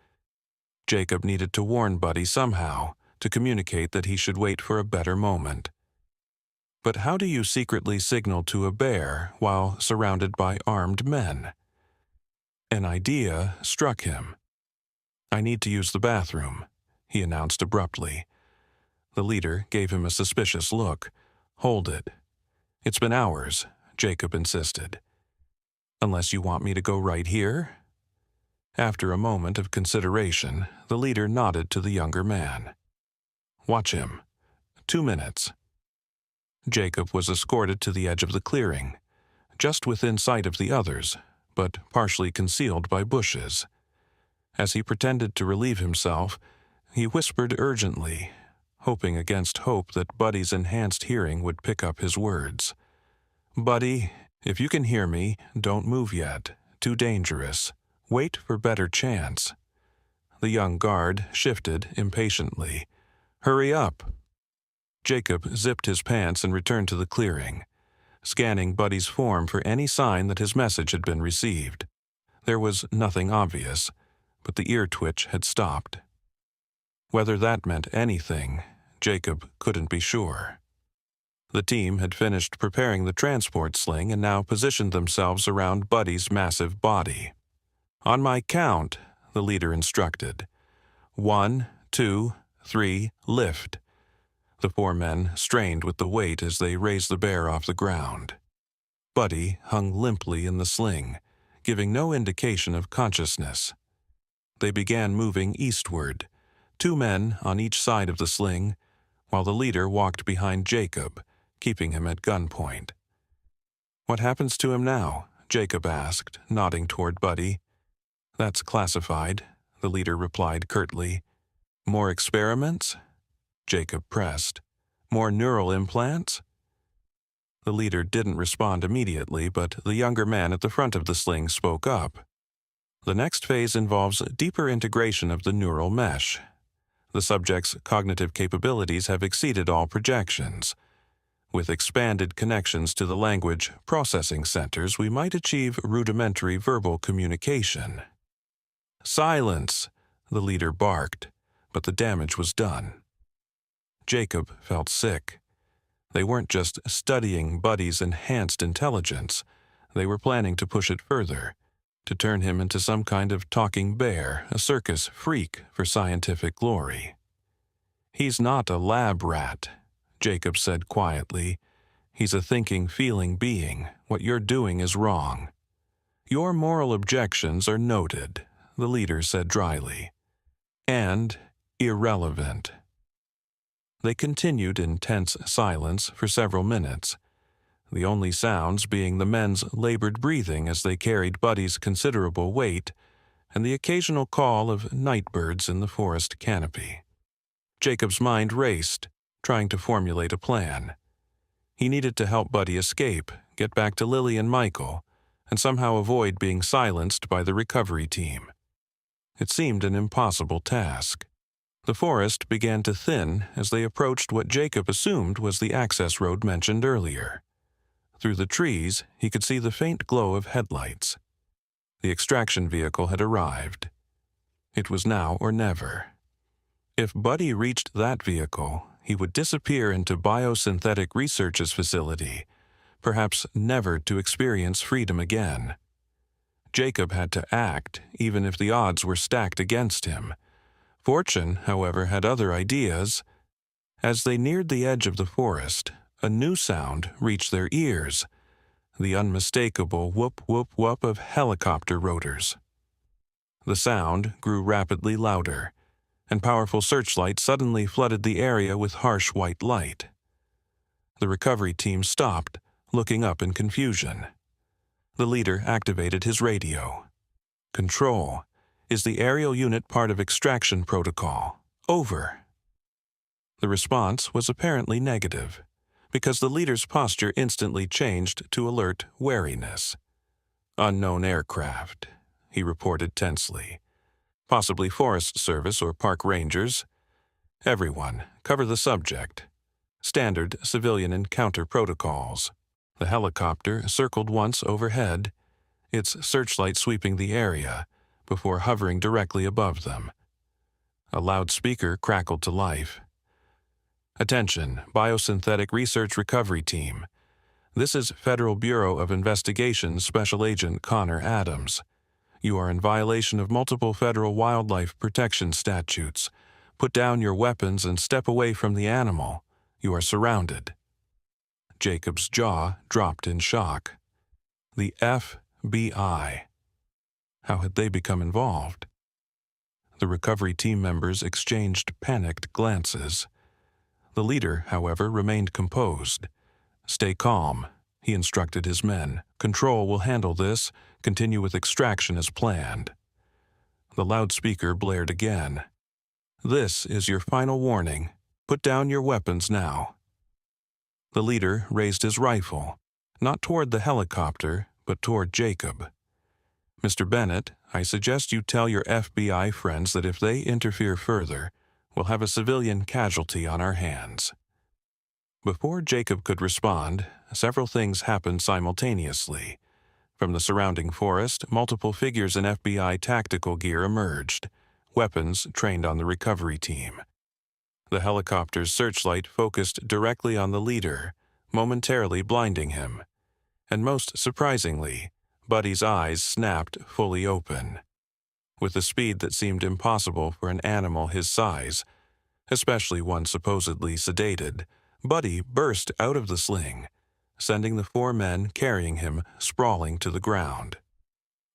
Jacob needed to warn Buddy somehow, to communicate that he should wait for a better moment. But how do you secretly signal to a bear while surrounded by armed men? An idea struck him. "I need to use the bathroom," he announced abruptly. The leader gave him a suspicious look. "Hold it." "It's been hours," Jacob insisted. "Unless you want me to go right here?" After a moment of consideration, the leader nodded to the younger man. "Watch him. 2 minutes." Jacob was escorted to the edge of the clearing, just within sight of the others, but partially concealed by bushes. As he pretended to relieve himself, he whispered urgently, hoping against hope that Buddy's enhanced hearing would pick up his words. "Buddy, if you can hear me, don't move yet. Too dangerous. Wait for better chance." The young guard shifted impatiently. "Hurry up." Jacob zipped his pants and returned to the clearing, scanning Buddy's form for any sign that his message had been received. There was nothing obvious, but the ear twitch had stopped. Whether that meant anything, Jacob couldn't be sure. The team had finished preparing the transport sling and now positioned themselves around Buddy's massive body. "On my count," the leader instructed. 1, 2, 3, lift." The 4 men strained with the weight as they raised the bear off the ground. Buddy hung limply in the sling, giving no indication of consciousness. They began moving eastward, 2 men on each side of the sling, while the leader walked behind Jacob, keeping him at gunpoint. "What happens to him now?" Jacob asked, nodding toward Buddy. "That's classified," the leader replied curtly. "More experiments?" Jacob pressed. "More neural implants?" The leader didn't respond immediately, but the younger man at the front of the sling spoke up. "The next phase involves deeper integration of the neural mesh. The subject's cognitive capabilities have exceeded all projections. With expanded connections to the language processing centers, we might achieve rudimentary verbal communication." "Silence!" the leader barked, but the damage was done. Jacob felt sick. They weren't just studying Buddy's enhanced intelligence. They were planning to push it further, to turn him into some kind of talking bear, a circus freak for scientific glory. "He's not a lab rat," Jacob said quietly. "He's a thinking, feeling being. What you're doing is wrong." "Your moral objections are noted," the leader said dryly. "And irrelevant." They continued in tense silence for several minutes, the only sounds being the men's labored breathing as they carried Buddy's considerable weight and the occasional call of night birds in the forest canopy. Jacob's mind raced, trying to formulate a plan. He needed to help Buddy escape, get back to Lily and Michael, and somehow avoid being silenced by the recovery team. It seemed an impossible task. The forest began to thin as they approached what Jacob assumed was the access road mentioned earlier. Through the trees, he could see the faint glow of headlights. The extraction vehicle had arrived. It was now or never. If Buddy reached that vehicle, he would disappear into Biosynthetic Research's facility, perhaps never to experience freedom again. Jacob had to act, even if the odds were stacked against him. Fortune, however, had other ideas. As they neared the edge of the forest, a new sound reached their ears, the unmistakable whoop-whoop-whoop of helicopter rotors. The sound grew rapidly louder, and powerful searchlights suddenly flooded the area with harsh white light. The recovery team stopped, looking up in confusion. The leader activated his radio. "Control. Is the aerial unit part of extraction protocol? Over." The response was apparently negative, because the leader's posture instantly changed to alert wariness. "Unknown aircraft," he reported tensely. "Possibly Forest Service or park rangers. Everyone, cover the subject. Standard civilian encounter protocols." The helicopter circled once overhead, its searchlight sweeping the area, before hovering directly above them. A loudspeaker crackled to life. Attention, Biosynthetic Research Recovery Team. This is Federal Bureau of Investigation Special Agent Connor Adams. You are in violation of multiple federal wildlife protection statutes. Put down your weapons and step away from the animal. You are surrounded. Jacob's jaw dropped in shock. The FBI. How had they become involved? The recovery team members exchanged panicked glances. The leader, however, remained composed. "Stay calm," he instructed his men. "Control will handle this. Continue with extraction as planned." The loudspeaker blared again. "This is your final warning. Put down your weapons now." The leader raised his rifle, not toward the helicopter, but toward Jacob. "Mr. Bennett, I suggest you tell your FBI friends that if they interfere further, we'll have a civilian casualty on our hands." Before Jacob could respond, several things happened simultaneously. From the surrounding forest, multiple figures in FBI tactical gear emerged, weapons trained on the recovery team. The helicopter's searchlight focused directly on the leader, momentarily blinding him. And most surprisingly, Buddy's eyes snapped fully open. With a speed that seemed impossible for an animal his size, especially one supposedly sedated, Buddy burst out of the sling, sending the four men carrying him sprawling to the ground.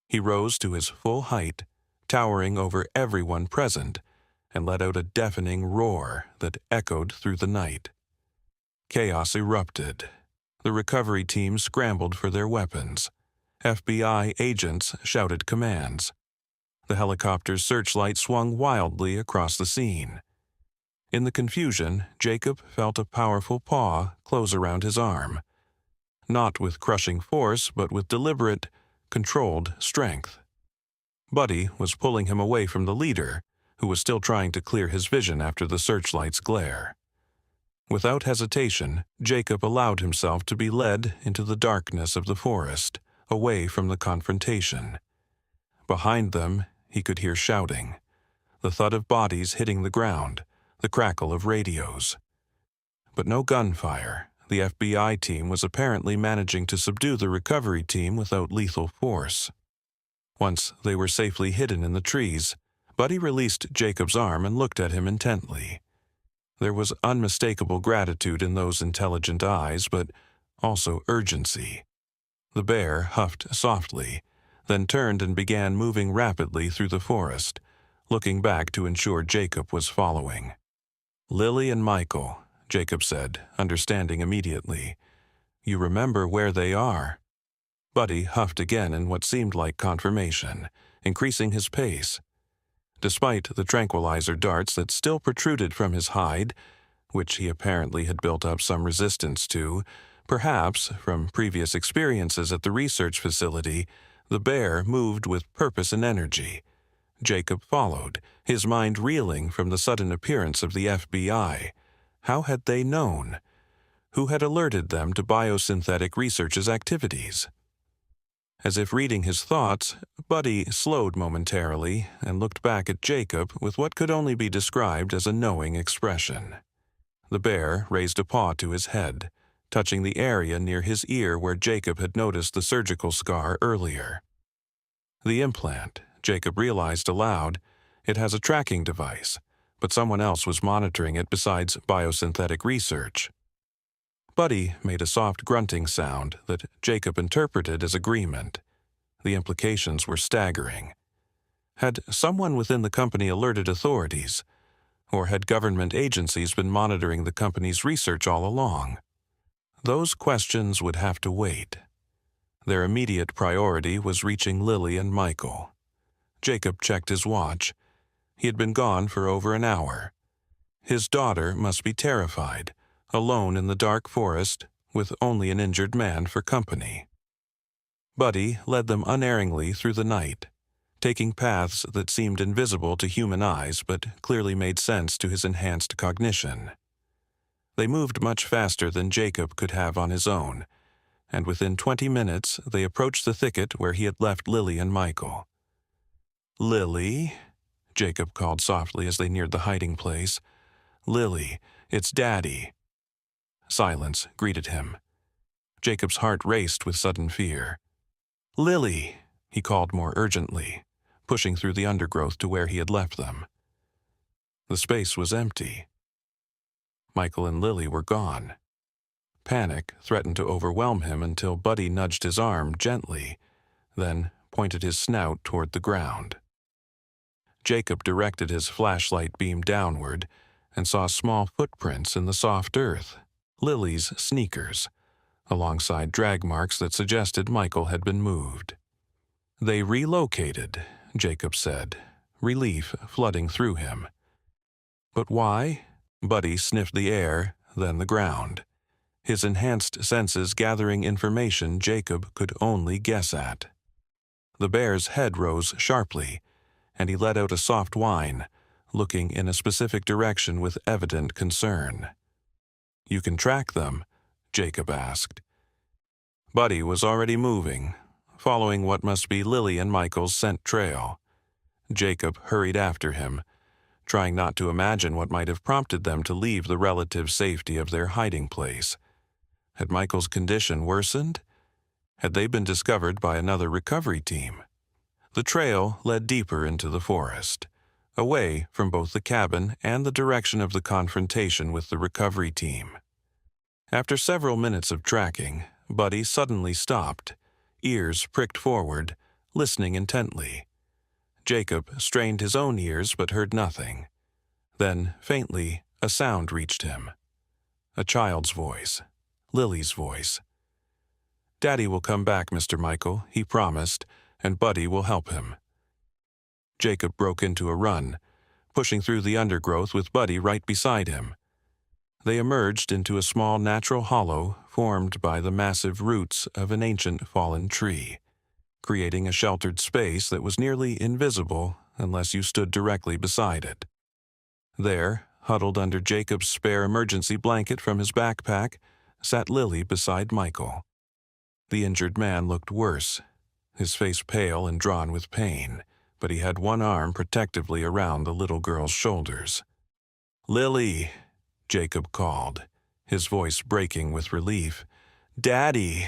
He rose to his full height, towering over everyone present, and let out a deafening roar that echoed through the night. Chaos erupted. The recovery team scrambled for their weapons. FBI agents shouted commands. The helicopter's searchlight swung wildly across the scene. In the confusion, Jacob felt a powerful paw close around his arm. Not with crushing force, but with deliberate, controlled strength. Buddy was pulling him away from the leader, who was still trying to clear his vision after the searchlight's glare. Without hesitation, Jacob allowed himself to be led into the darkness of the forest, away from the confrontation. Behind them, he could hear shouting, the thud of bodies hitting the ground, the crackle of radios. But no gunfire. The FBI team was apparently managing to subdue the recovery team without lethal force. Once they were safely hidden in the trees, Buddy released Jacob's arm and looked at him intently. There was unmistakable gratitude in those intelligent eyes, but also urgency. The bear huffed softly, then turned and began moving rapidly through the forest, looking back to ensure Jacob was following. "Lily and Michael," Jacob said, understanding immediately. "You remember where they are?" Buddy huffed again in what seemed like confirmation, increasing his pace. Despite the tranquilizer darts that still protruded from his hide, which he apparently had built up some resistance to, perhaps from previous experiences at the research facility, the bear moved with purpose and energy. Jacob followed, his mind reeling from the sudden appearance of the FBI. How had they known? Who had alerted them to Biosynthetic Research's activities? As if reading his thoughts, Buddy slowed momentarily and looked back at Jacob with what could only be described as a knowing expression. The bear raised a paw to his head, touching the area near his ear where Jacob had noticed the surgical scar earlier. The implant, Jacob realized aloud, it has a tracking device, but someone else was monitoring it besides Biosynthetic Research. Buddy made a soft grunting sound that Jacob interpreted as agreement. The implications were staggering. Had someone within the company alerted authorities, or had government agencies been monitoring the company's research all along? Those questions would have to wait. Their immediate priority was reaching Lily and Michael. Jacob checked his watch. He had been gone for over an hour. His daughter must be terrified, alone in the dark forest, with only an injured man for company. Buddy led them unerringly through the night, taking paths that seemed invisible to human eyes but clearly made sense to his enhanced cognition. They moved much faster than Jacob could have on his own, and within 20 minutes they approached the thicket where he had left Lily and Michael. "Lily," Jacob called softly as they neared the hiding place. "Lily, It's Daddy." Silence greeted him. Jacob's heart raced with sudden fear. "Lily," he called more urgently, pushing through the undergrowth to where he had left them. The space was empty. Michael and Lily were gone. Panic threatened to overwhelm him until Buddy nudged his arm gently, then pointed his snout toward the ground. Jacob directed his flashlight beam downward and saw small footprints in the soft earth, Lily's sneakers, alongside drag marks that suggested Michael had been moved. "They relocated," Jacob said, relief flooding through him. "But why?" Buddy sniffed the air, then the ground, his enhanced senses gathering information Jacob could only guess at. The bear's head rose sharply, and he let out a soft whine, looking in a specific direction with evident concern. "You can track them?" Jacob asked. Buddy was already moving, following what must be Lily and Michael's scent trail. Jacob hurried after him, trying not to imagine what might have prompted them to leave the relative safety of their hiding place. Had Michael's condition worsened? Had they been discovered by another recovery team? The trail led deeper into the forest, away from both the cabin and the direction of the confrontation with the recovery team. After several minutes of tracking, Buddy suddenly stopped, ears pricked forward, listening intently. Jacob strained his own ears but heard nothing. Then, faintly, a sound reached him. A child's voice. Lily's voice. "Daddy will come back, Mr. Michael," he promised, "and Buddy will help him." Jacob broke into a run, pushing through the undergrowth with Buddy right beside him. They emerged into a small natural hollow formed by the massive roots of an ancient fallen tree, creating a sheltered space that was nearly invisible unless you stood directly beside it. There, huddled under Jacob's spare emergency blanket from his backpack, sat Lily beside Michael. The injured man looked worse, his face pale and drawn with pain, but he had one arm protectively around the little girl's shoulders. "Lily," Jacob called, his voice breaking with relief. "Daddy!"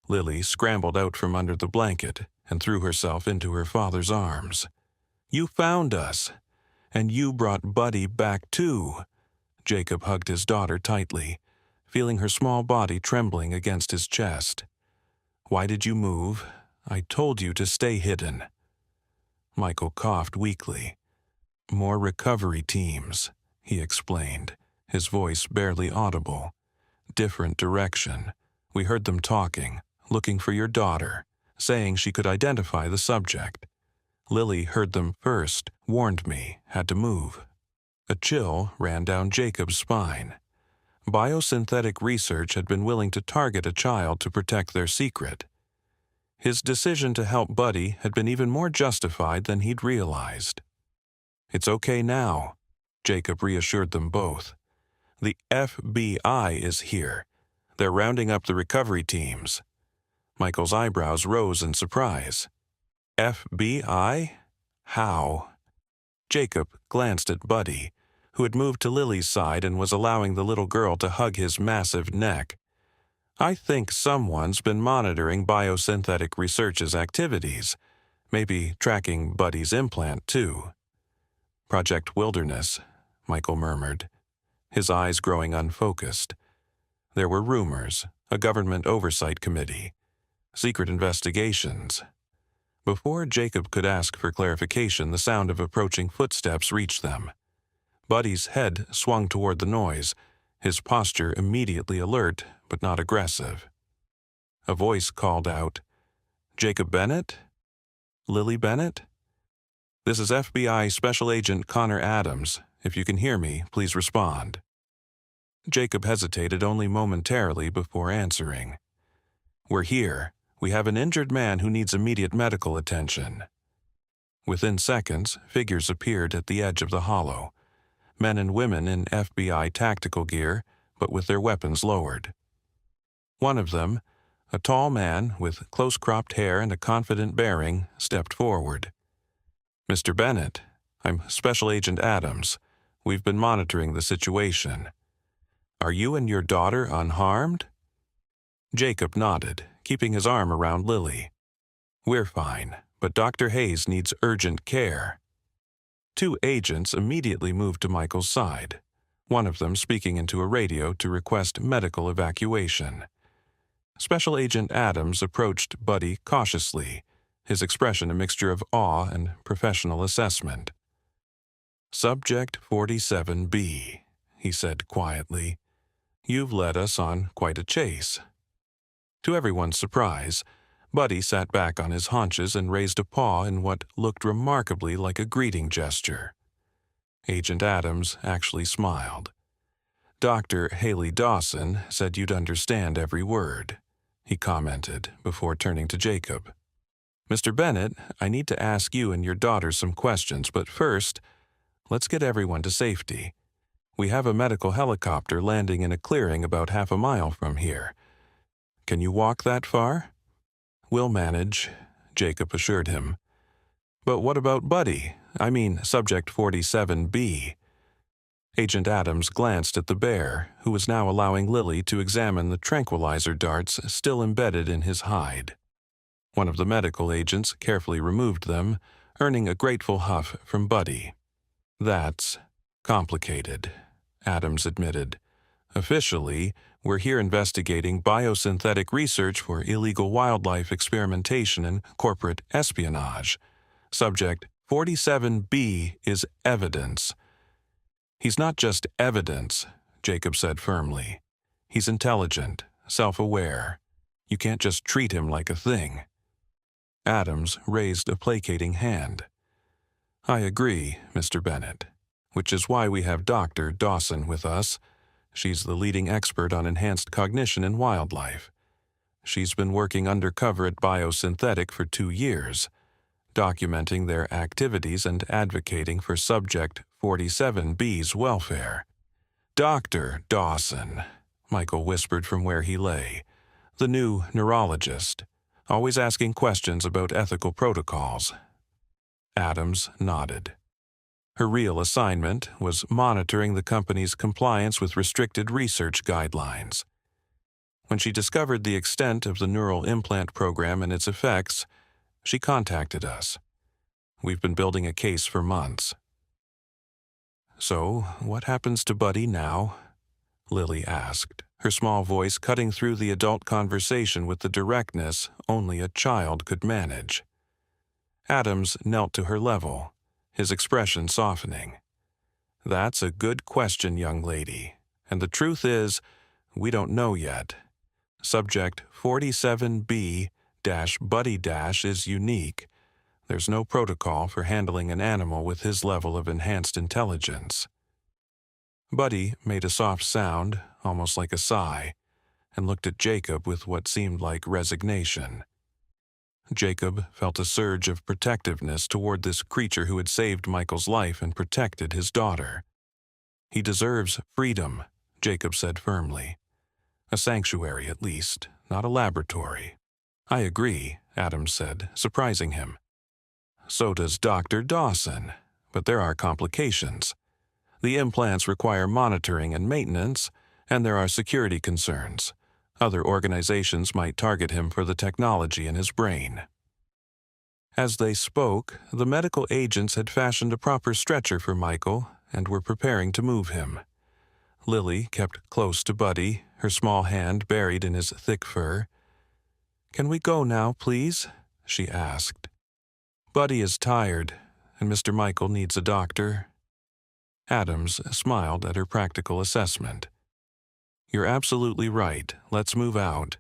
Lily scrambled out from under the blanket and threw herself into her father's arms. "You found us, and you brought Buddy back too." Jacob hugged his daughter tightly, feeling her small body trembling against his chest. "Why did you move? I told you to stay hidden." Michael coughed weakly. "More recovery teams," he explained, his voice barely audible. "Different direction. We heard them talking, looking for your daughter, saying she could identify the subject. Lily heard them first, warned me, had to move." A chill ran down Jacob's spine. Biosynthetic research had been willing to target a child to protect their secret. His decision to help Buddy had been even more justified than he'd realized. "It's okay now," Jacob reassured them both. "The FBI is here. They're rounding up the recovery teams." Michael's eyebrows rose in surprise. "FBI? How?" Jacob glanced at Buddy, who had moved to Lily's side and was allowing the little girl to hug his massive neck. "I think someone's been monitoring biosynthetic research's activities, maybe tracking Buddy's implant too." "Project Wilderness," Michael murmured, his eyes growing unfocused. There were rumors, a government oversight committee, secret investigations. Before Jacob could ask for clarification, the sound of approaching footsteps reached them. Buddy's head swung toward the noise, his posture immediately alert but not aggressive. A voice called out, "Jacob Bennett? Lily Bennett? This is FBI Special Agent Connor Adams. If you can hear me, please respond." Jacob hesitated only momentarily before answering. "We're here. We have an injured man who needs immediate medical attention." Within seconds, figures appeared at the edge of the hollow, men and women in FBI tactical gear, but with their weapons lowered. One of them, a tall man with close-cropped hair and a confident bearing, stepped forward. "Mr. Bennett, I'm Special Agent Adams. We've been monitoring the situation. Are you and your daughter unharmed?" Jacob nodded, keeping his arm around Lily. "We're fine, but Dr. Hayes needs urgent care." Two agents immediately moved to Michael's side, one of them speaking into a radio to request medical evacuation. Special Agent Adams approached Buddy cautiously, his expression a mixture of awe and professional assessment. "Subject 47B," he said quietly. "You've led us on quite a chase." To everyone's surprise, Buddy sat back on his haunches and raised a paw in what looked remarkably like a greeting gesture. Agent Adams actually smiled. "Dr. Haley Dawson said you'd understand every word," he commented before turning to Jacob. "Mr. Bennett, I need to ask you and your daughter some questions, but first, let's get everyone to safety. We have a medical helicopter landing in a clearing about half a mile from here. Can you walk that far?" "We'll manage," Jacob assured him. "But what about Buddy? I mean, Subject 47B. Agent Adams glanced at the bear, who was now allowing Lily to examine the tranquilizer darts still embedded in his hide. One of the medical agents carefully removed them, earning a grateful huff from Buddy. "That's complicated," Adams admitted. "Officially, we're here investigating biosynthetic research for illegal wildlife experimentation and corporate espionage. Subject 47B is evidence." "He's not just evidence," Jacob said firmly. "He's intelligent, self-aware. You can't just treat him like a thing." Adams raised a placating hand. "I agree, Mr. Bennett, which is why we have Dr. Dawson with us. She's the leading expert on enhanced cognition in wildlife. She's been working undercover at Biosynthetic for 2 years, documenting their activities and advocating for Subject 47B's welfare." "Dr. Dawson," Michael whispered from where he lay, "the new neurologist, always asking questions about ethical protocols." Adams nodded. Her real assignment was monitoring the company's compliance with restricted research guidelines. When she discovered the extent of the neural implant program and its effects, she contacted us. We've been building a case for months. "So, what happens to Buddy now?" Lily asked, her small voice cutting through the adult conversation with the directness only a child could manage. Adams knelt to her level, his expression softening. "That's a good question, young lady, and the truth is, we don't know yet. Subject 47B-Buddy- is unique. There's no protocol for handling an animal with his level of enhanced intelligence." Buddy made a soft sound, almost like a sigh, and looked at Jacob with what seemed like resignation. Jacob felt a surge of protectiveness toward this creature who had saved Michael's life and protected his daughter. "He deserves freedom," Jacob said firmly. "A sanctuary, at least, not a laboratory." "I agree," Adams said, surprising him. "So does Dr. Dawson, but there are complications. The implants require monitoring and maintenance, and there are security concerns. Other organizations might target him for the technology in his brain." As they spoke, the medical agents had fashioned a proper stretcher for Michael and were preparing to move him. Lily kept close to Buddy, her small hand buried in his thick fur. "Can we go now, please?" she asked. "Buddy is tired, and Mr. Michael needs a doctor." Adams smiled at her practical assessment. "You're absolutely right. Let's move out.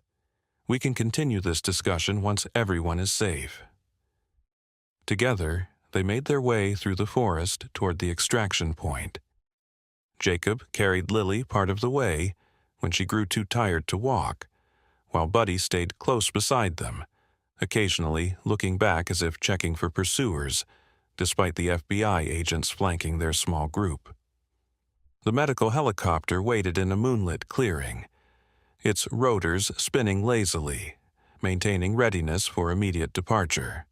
We can continue this discussion once everyone is safe." Together, they made their way through the forest toward the extraction point. Jacob carried Lily part of the way when she grew too tired to walk, while Buddy stayed close beside them, occasionally looking back as if checking for pursuers, despite the FBI agents flanking their small group. The medical helicopter waited in a moonlit clearing, its rotors spinning lazily, maintaining readiness for immediate departure.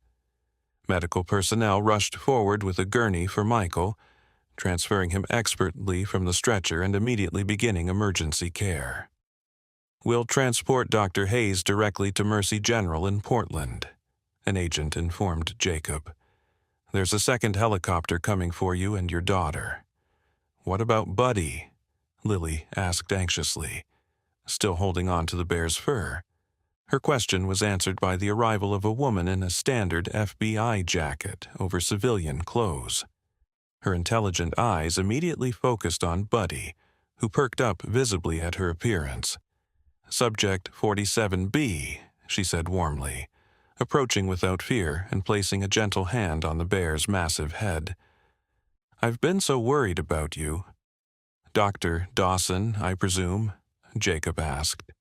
Medical personnel rushed forward with a gurney for Michael, transferring him expertly from the stretcher and immediately beginning emergency care. "We'll transport Dr. Hayes directly to Mercy General in Portland," an agent informed Jacob. "There's a second helicopter coming for you and your daughter." "What about Buddy?" Lily asked anxiously, still holding on to the bear's fur. Her question was answered by the arrival of a woman in a standard FBI jacket over civilian clothes. Her intelligent eyes immediately focused on Buddy, who perked up visibly at her appearance. "Subject 47B," she said warmly, approaching without fear and placing a gentle hand on the bear's massive head. "I've been so worried about you." "Dr. Dawson, I presume?" Jacob asked.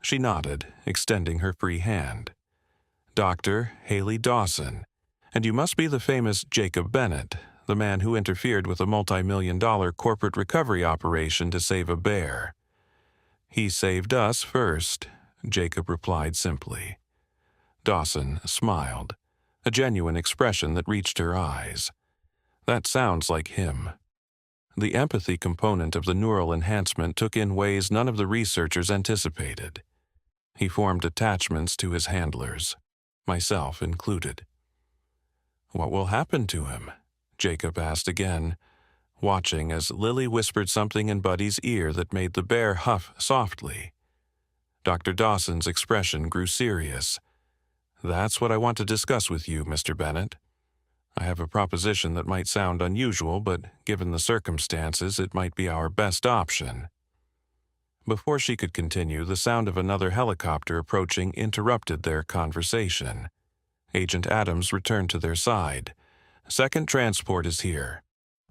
She nodded, extending her free hand. "Dr. Haley Dawson, and you must be the famous Jacob Bennett, the man who interfered with a multi-million-dollar corporate recovery operation to save a bear." "He saved us first," Jacob replied simply. Dawson smiled, a genuine expression that reached her eyes. "That sounds like him." The empathy component of the neural enhancement took in ways none of the researchers anticipated. He formed attachments to his handlers, myself included. "What will happen to him?" Jacob asked again, watching as Lily whispered something in Buddy's ear that made the bear huff softly. Dr. Dawson's expression grew serious. "That's what I want to discuss with you, Mr. Bennett. I have a proposition that might sound unusual, but given the circumstances, it might be our best option." Before she could continue, the sound of another helicopter approaching interrupted their conversation. Agent Adams returned to their side. "Second transport is here.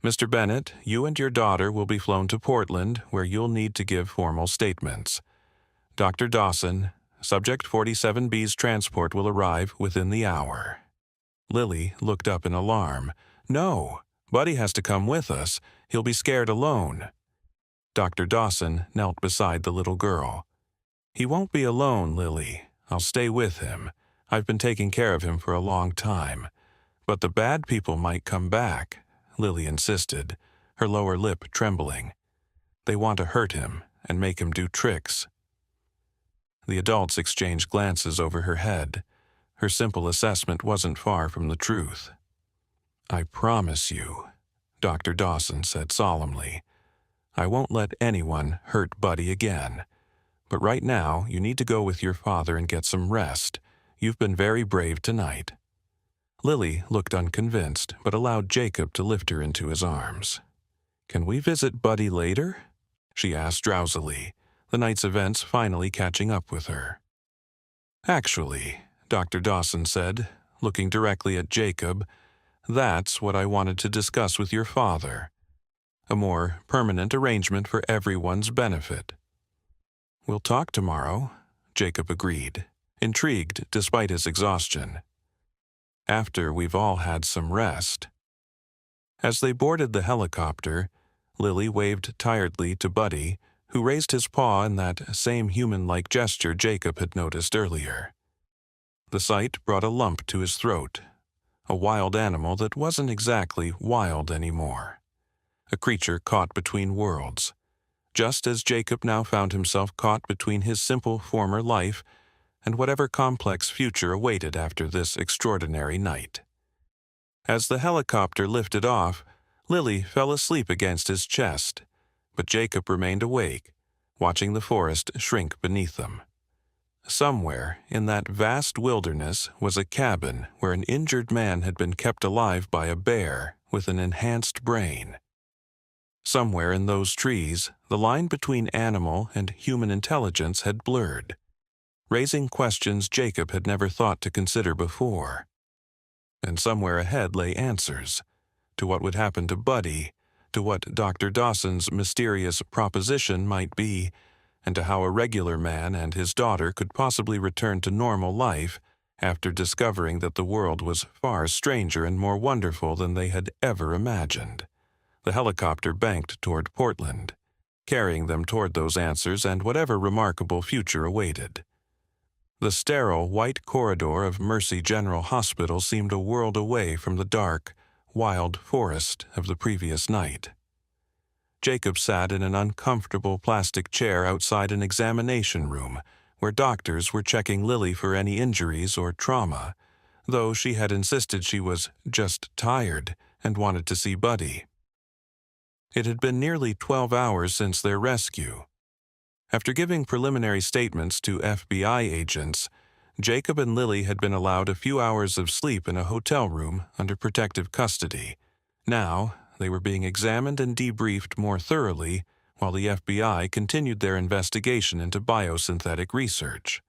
Mr. Bennett, you and your daughter will be flown to Portland, where you'll need to give formal statements. Dr. Dawson, Subject 47B's transport will arrive within the hour." Lily looked up in alarm. "No, Buddy has to come with us. He'll be scared alone." Dr. Dawson knelt beside the little girl. "He won't be alone, Lily. I'll stay with him. I've been taking care of him for a long time. But the bad people might come back," Lily insisted, her lower lip trembling. "They want to hurt him and make him do tricks." The adults exchanged glances over her head. Her simple assessment wasn't far from the truth. "I promise you," Dr. Dawson said solemnly, "I won't let anyone hurt Buddy again. But right now, you need to go with your father and get some rest. You've been very brave tonight." Lily looked unconvinced, but allowed Jacob to lift her into his arms. "Can we visit Buddy later?" she asked drowsily, the night's events finally catching up with her. "Actually," Dr. Dawson said, looking directly at Jacob, "that's what I wanted to discuss with your father. A more permanent arrangement for everyone's benefit." "We'll talk tomorrow," Jacob agreed, intrigued despite his exhaustion. "After we've all had some rest." As they boarded the helicopter, Lily waved tiredly to Buddy, who raised his paw in that same human-like gesture Jacob had noticed earlier. The sight brought a lump to his throat, a wild animal that wasn't exactly wild anymore, a creature caught between worlds, just as Jacob now found himself caught between his simple former life and whatever complex future awaited after this extraordinary night. As the helicopter lifted off, Lily fell asleep against his chest, but Jacob remained awake, watching the forest shrink beneath them. Somewhere in that vast wilderness was a cabin where an injured man had been kept alive by a bear with an enhanced brain. Somewhere in those trees, the line between animal and human intelligence had blurred, raising questions Jacob had never thought to consider before. And somewhere ahead lay answers to what would happen to Buddy, to what Dr. Dawson's mysterious proposition might be, and to how a regular man and his daughter could possibly return to normal life after discovering that the world was far stranger and more wonderful than they had ever imagined. The helicopter banked toward Portland, carrying them toward those answers and whatever remarkable future awaited. The sterile white corridor of Mercy General Hospital seemed a world away from the dark, wild forest of the previous night. Jacob sat in an uncomfortable plastic chair outside an examination room where doctors were checking Lily for any injuries or trauma, though she had insisted she was just tired and wanted to see Buddy. It had been nearly 12 hours since their rescue. After giving preliminary statements to FBI agents, Jacob and Lily had been allowed a few hours of sleep in a hotel room under protective custody. Now, they were being examined and debriefed more thoroughly while the FBI continued their investigation into biosynthetic research.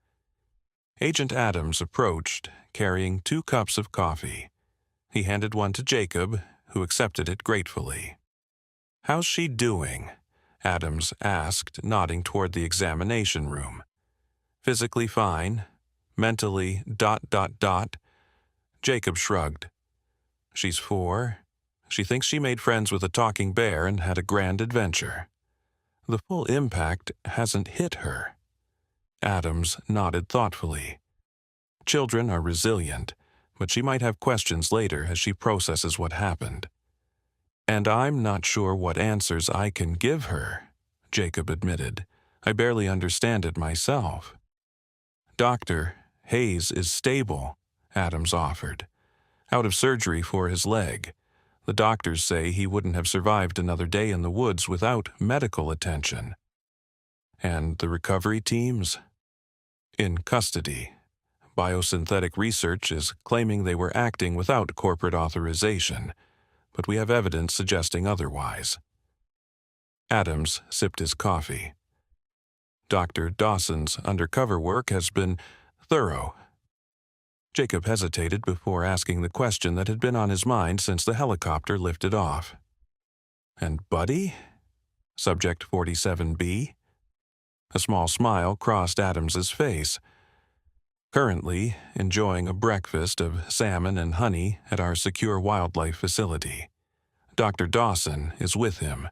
Agent Adams approached, carrying 2 cups of coffee. He handed one to Jacob, who accepted it gratefully. "How's she doing?" Adams asked, nodding toward the examination room. "Physically fine. Mentally ... Jacob shrugged. "She's 4. She thinks she made friends with a talking bear and had a grand adventure. The full impact hasn't hit her." Adams nodded thoughtfully. "Children are resilient, but she might have questions later as she processes what happened." "And I'm not sure what answers I can give her," Jacob admitted. "I barely understand it myself." "Dr. Hayes is stable," Adams offered. "Out of surgery for his leg. The doctors say he wouldn't have survived another day in the woods without medical attention." "And the recovery teams?" "In custody. Biosynthetic research is claiming they were acting without corporate authorization, but we have evidence suggesting otherwise." Adams sipped his coffee. "Dr. Dawson's undercover work has been thorough." Jacob hesitated before asking the question that had been on his mind since the helicopter lifted off. "And Buddy? Subject 47B?" A small smile crossed Adams's face. "Currently enjoying a breakfast of salmon and honey at our secure wildlife facility. Dr. Dawson is with him."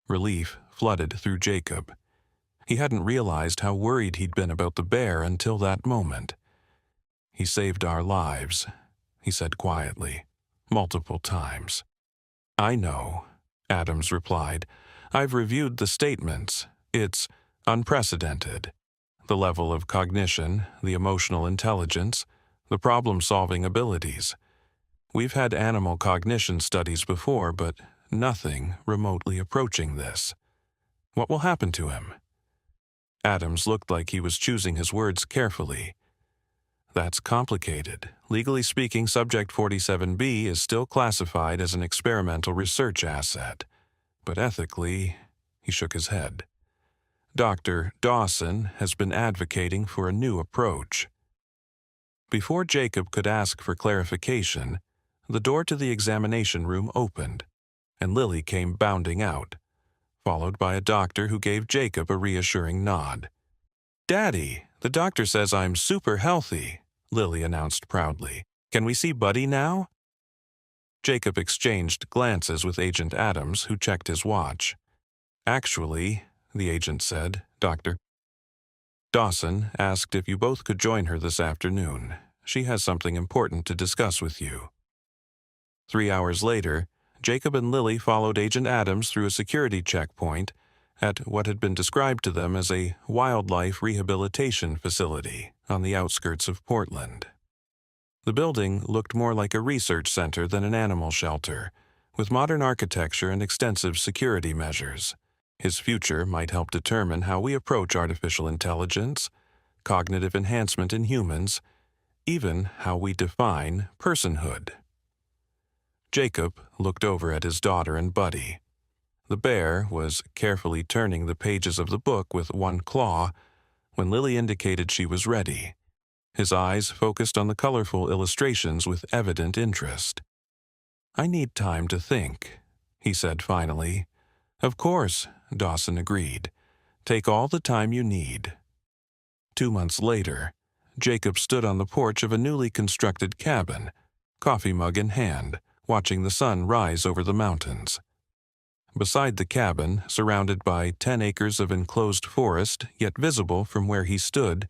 Relief flooded through Jacob. He hadn't realized how worried he'd been about the bear until that moment. "He saved our lives," he said quietly, "multiple times." "I know," Adams replied. "I've reviewed the statements. It's unprecedented. The level of cognition, the emotional intelligence, the problem-solving abilities. We've had animal cognition studies before, but nothing remotely approaching this. What will happen to him?" Adams looked like he was choosing his words carefully. "That's complicated. Legally speaking, Subject 47B is still classified as an experimental research asset. But ethically," he shook his head. "Dr. Dawson has been advocating for a new approach." Before Jacob could ask for clarification, the door to the examination room opened, and Lily came bounding out, followed by a doctor who gave Jacob a reassuring nod. "Daddy, the doctor says I'm super healthy," Lily announced proudly. "Can we see Buddy now?" Jacob exchanged glances with Agent Adams, who checked his watch. "Actually," the agent said, "Dr. Dawson asked if you both could join her this afternoon. She has something important to discuss with you." 3 hours later, Jacob and Lily followed Agent Adams through a security checkpoint at what had been described to them as a wildlife rehabilitation facility on the outskirts of Portland. The building looked more like a research center than an animal shelter, with modern architecture and extensive security measures. His future might help determine how we approach artificial intelligence, cognitive enhancement in humans, even how we define personhood. Jacob looked over at his daughter and Buddy. The bear was carefully turning the pages of the book with one claw when Lily indicated she was ready. His eyes focused on the colorful illustrations with evident interest. "I need time to think," he said finally. "Of course," Dawson agreed. "Take all the time you need." 2 months later, Jacob stood on the porch of a newly constructed cabin, coffee mug in hand, watching the sun rise over the mountains. Beside the cabin, surrounded by 10 acres of enclosed forest, yet visible from where he stood,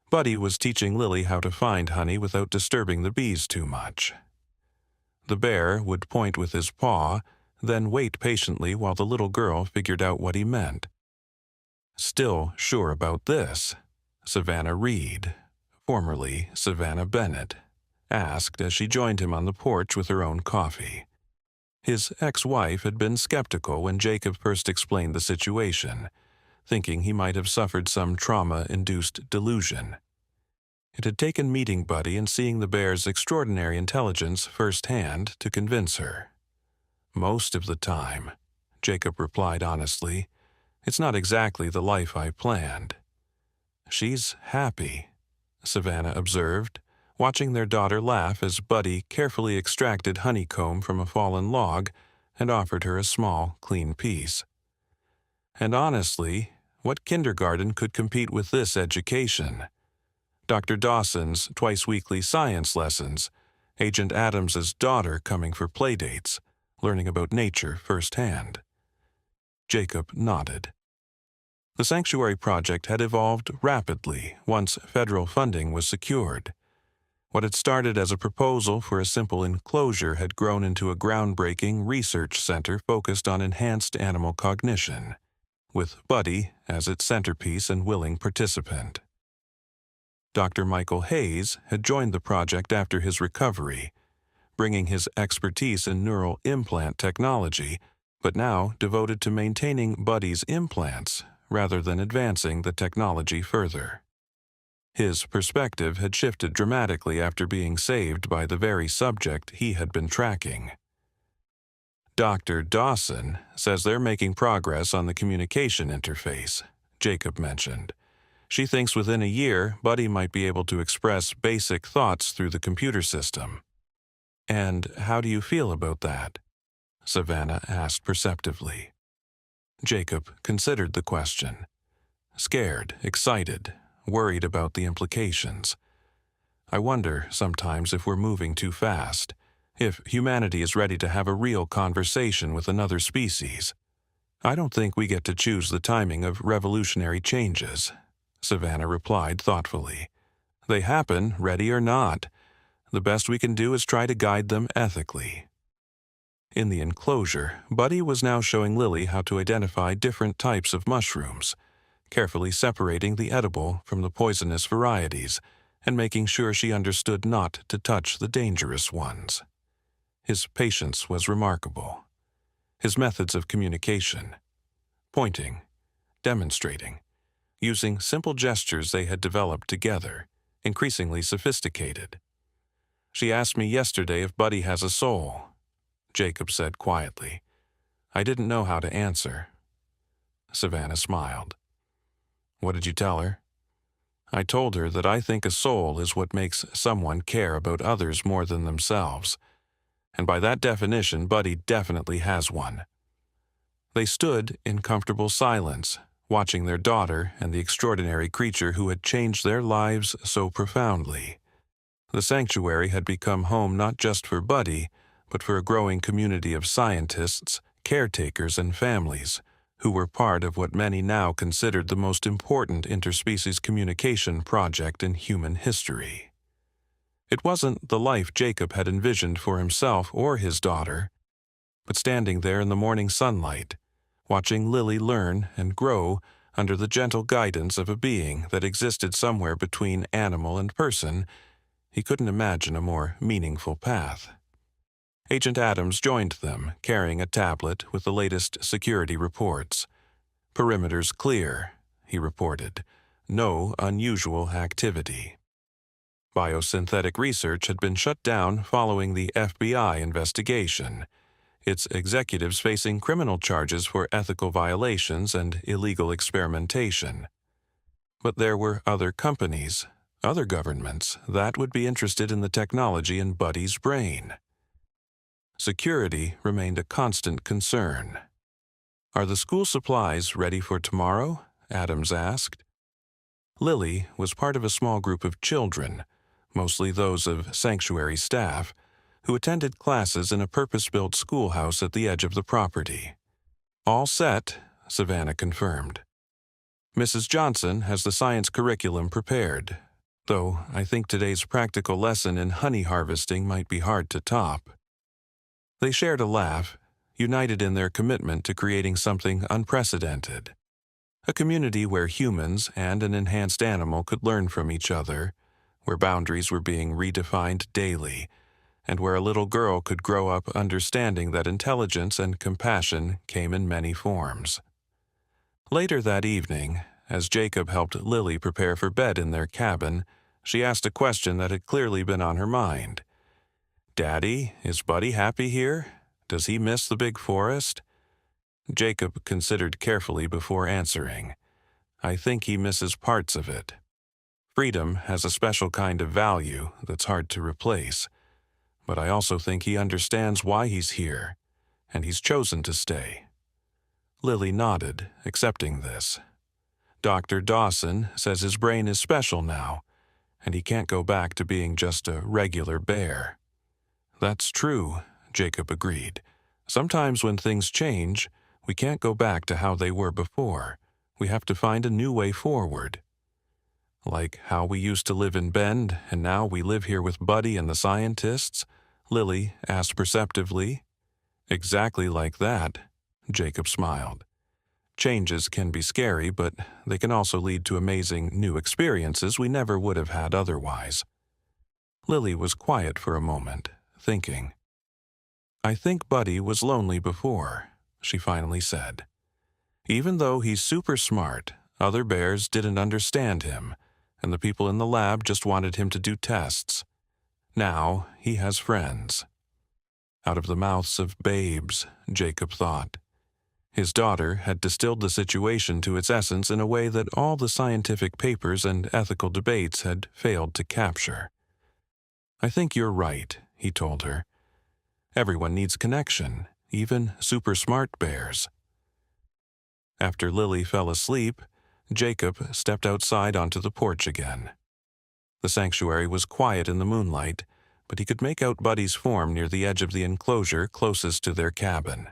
Buddy was teaching Lily how to find honey without disturbing the bees too much. The bear would point with his paw, then wait patiently while the little girl figured out what he meant. Still sure about this, Savannah Reed, formerly Savannah Bennett, asked as she joined him on the porch with her own coffee. His ex-wife had been skeptical when Jacob first explained the situation, thinking he might have suffered some trauma-induced delusion. It had taken meeting Buddy and seeing the bear's extraordinary intelligence firsthand to convince her. "Most of the time," Jacob replied honestly, "it's not exactly the life I planned." "She's happy," Savannah observed, watching their daughter laugh as Buddy carefully extracted honeycomb from a fallen log and offered her a small, clean piece. "And honestly, what kindergarten could compete with this education? Dr. Dawson's twice-weekly science lessons, Agent Adams's daughter coming for playdates, learning about nature firsthand." Jacob nodded. The sanctuary project had evolved rapidly once federal funding was secured. What had started as a proposal for a simple enclosure had grown into a groundbreaking research center focused on enhanced animal cognition, with Buddy as its centerpiece and willing participant. Dr. Michael Hayes had joined the project after his recovery, bringing his expertise in neural implant technology, but now devoted to maintaining Buddy's implants rather than advancing the technology further. His perspective had shifted dramatically after being saved by the very subject he had been tracking. "Dr. Dawson says they're making progress on the communication interface," Jacob mentioned. "She thinks within a year, Buddy might be able to express basic thoughts through the computer system." "And how do you feel about that?" Savannah asked perceptively. Jacob considered the question. Scared, excited, worried about the implications. "I wonder sometimes if we're moving too fast, if humanity is ready to have a real conversation with another species. I don't think we get to choose the timing of revolutionary changes," Savannah replied thoughtfully. "They happen, ready or not. The best we can do is try to guide them ethically." In the enclosure, Buddy was now showing Lily how to identify different types of mushrooms, carefully separating the edible from the poisonous varieties and making sure she understood not to touch the dangerous ones. His patience was remarkable. His methods of communication, pointing, demonstrating, using simple gestures they had developed together, increasingly sophisticated. "She asked me yesterday if Buddy has a soul," Jacob said quietly. "I didn't know how to answer." Savannah smiled. "What did you tell her?" "I told her that I think a soul is what makes someone care about others more than themselves. And by that definition, Buddy definitely has one." They stood in comfortable silence, watching their daughter and the extraordinary creature who had changed their lives so profoundly. The sanctuary had become home not just for Buddy, but for a growing community of scientists, caretakers, and families who were part of what many now considered the most important interspecies communication project in human history. It wasn't the life Jacob had envisioned for himself or his daughter, but standing there in the morning sunlight, watching Lily learn and grow under the gentle guidance of a being that existed somewhere between animal and person, he couldn't imagine a more meaningful path. Agent Adams joined them, carrying a tablet with the latest security reports. "Perimeter's clear," he reported. "No unusual activity." Biosynthetic research had been shut down following the FBI investigation, its executives facing criminal charges for ethical violations and illegal experimentation. But there were other companies, other governments, that would be interested in the technology in Buddy's brain. Security remained a constant concern. "Are the school supplies ready for tomorrow?" Adams asked. Lily was part of a small group of children, mostly those of sanctuary staff, who attended classes in a purpose-built schoolhouse at the edge of the property. "All set," Savannah confirmed. "Mrs. Johnson has the science curriculum prepared, though I think today's practical lesson in honey harvesting might be hard to top." They shared a laugh, united in their commitment to creating something unprecedented. A community where humans and an enhanced animal could learn from each other, where boundaries were being redefined daily, and where a little girl could grow up understanding that intelligence and compassion came in many forms. Later that evening, as Jacob helped Lily prepare for bed in their cabin, she asked a question that had clearly been on her mind. "Daddy, is Buddy happy here? Does he miss the big forest?" Jacob considered carefully before answering. "I think he misses parts of it. Freedom has a special kind of value that's hard to replace. But I also think he understands why he's here, and he's chosen to stay." Lily nodded, accepting this. "Dr. Dawson says his brain is special now, and he can't go back to being just a regular bear." "That's true," Jacob agreed. "Sometimes when things change, we can't go back to how they were before. We have to find a new way forward." "Like how we used to live in Bend, and now we live here with Buddy and the scientists?" Lily asked perceptively. "Exactly like that," Jacob smiled. "Changes can be scary, but they can also lead to amazing new experiences we never would have had otherwise." Lily was quiet for a moment, thinking. "I think Buddy was lonely before," she finally said. "Even though he's super smart, other bears didn't understand him, and the people in the lab just wanted him to do tests. Now he has friends." Out of the mouths of babes, Jacob thought. His daughter had distilled the situation to its essence in a way that all the scientific papers and ethical debates had failed to capture. "I think you're right," he told her. "Everyone needs connection, even super smart bears." After Lily fell asleep, Jacob stepped outside onto the porch again. The sanctuary was quiet in the moonlight, but he could make out Buddy's form near the edge of the enclosure closest to their cabin.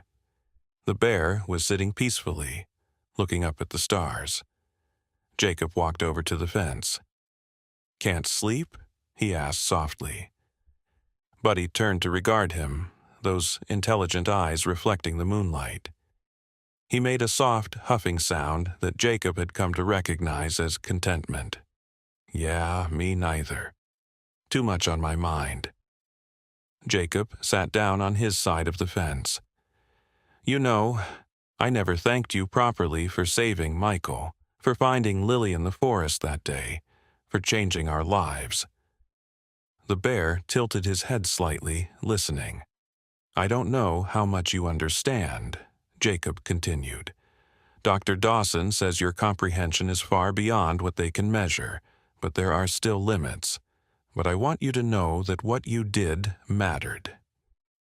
The bear was sitting peacefully, looking up at the stars. Jacob walked over to the fence. "Can't sleep?" he asked softly. Buddy turned to regard him, those intelligent eyes reflecting the moonlight. He made a soft, huffing sound that Jacob had come to recognize as contentment. "Yeah, me neither. Too much on my mind." Jacob sat down on his side of the fence. "You know, I never thanked you properly for saving Michael, for finding Lily in the forest that day, for changing our lives." The bear tilted his head slightly, listening. "I don't know how much you understand," Jacob continued. "Dr. Dawson says your comprehension is far beyond what they can measure, but there are still limits. But I want you to know that what you did mattered.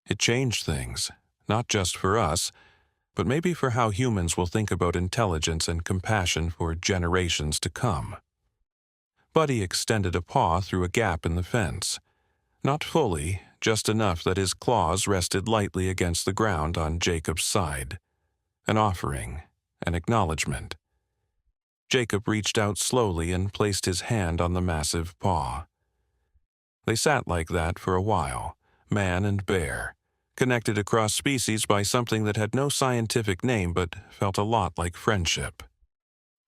It changed things, not just for us, but maybe for how humans will think about intelligence and compassion for generations to come." Buddy extended a paw through a gap in the fence. Not fully, just enough that his claws rested lightly against the ground on Jacob's side. An offering, an acknowledgement. Jacob reached out slowly and placed his hand on the massive paw. They sat like that for a while, man and bear, connected across species by something that had no scientific name but felt a lot like friendship.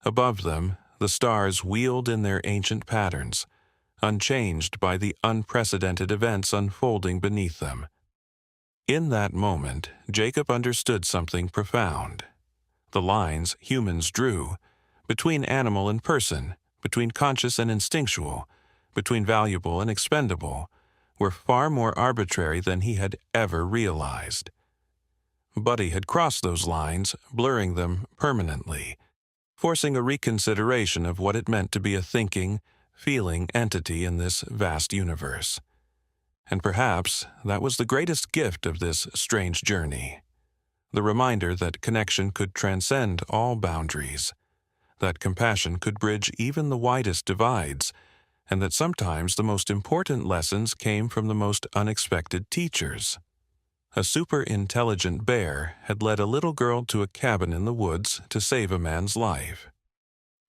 Above them, the stars wheeled in their ancient patterns, unchanged by the unprecedented events unfolding beneath them. In that moment, Jacob understood something profound. The lines humans drew, between animal and person, between conscious and instinctual, between valuable and expendable, were far more arbitrary than he had ever realized. Buddy had crossed those lines, blurring them permanently, forcing a reconsideration of what it meant to be a thinking, feeling entity in this vast universe. And perhaps that was the greatest gift of this strange journey. The reminder that connection could transcend all boundaries, that compassion could bridge even the widest divides, and that sometimes the most important lessons came from the most unexpected teachers. A super-intelligent bear had led a little girl to a cabin in the woods to save a man's life,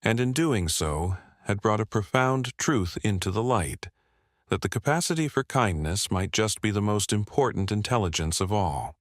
and in doing so had brought a profound truth into the light, that the capacity for kindness might just be the most important intelligence of all.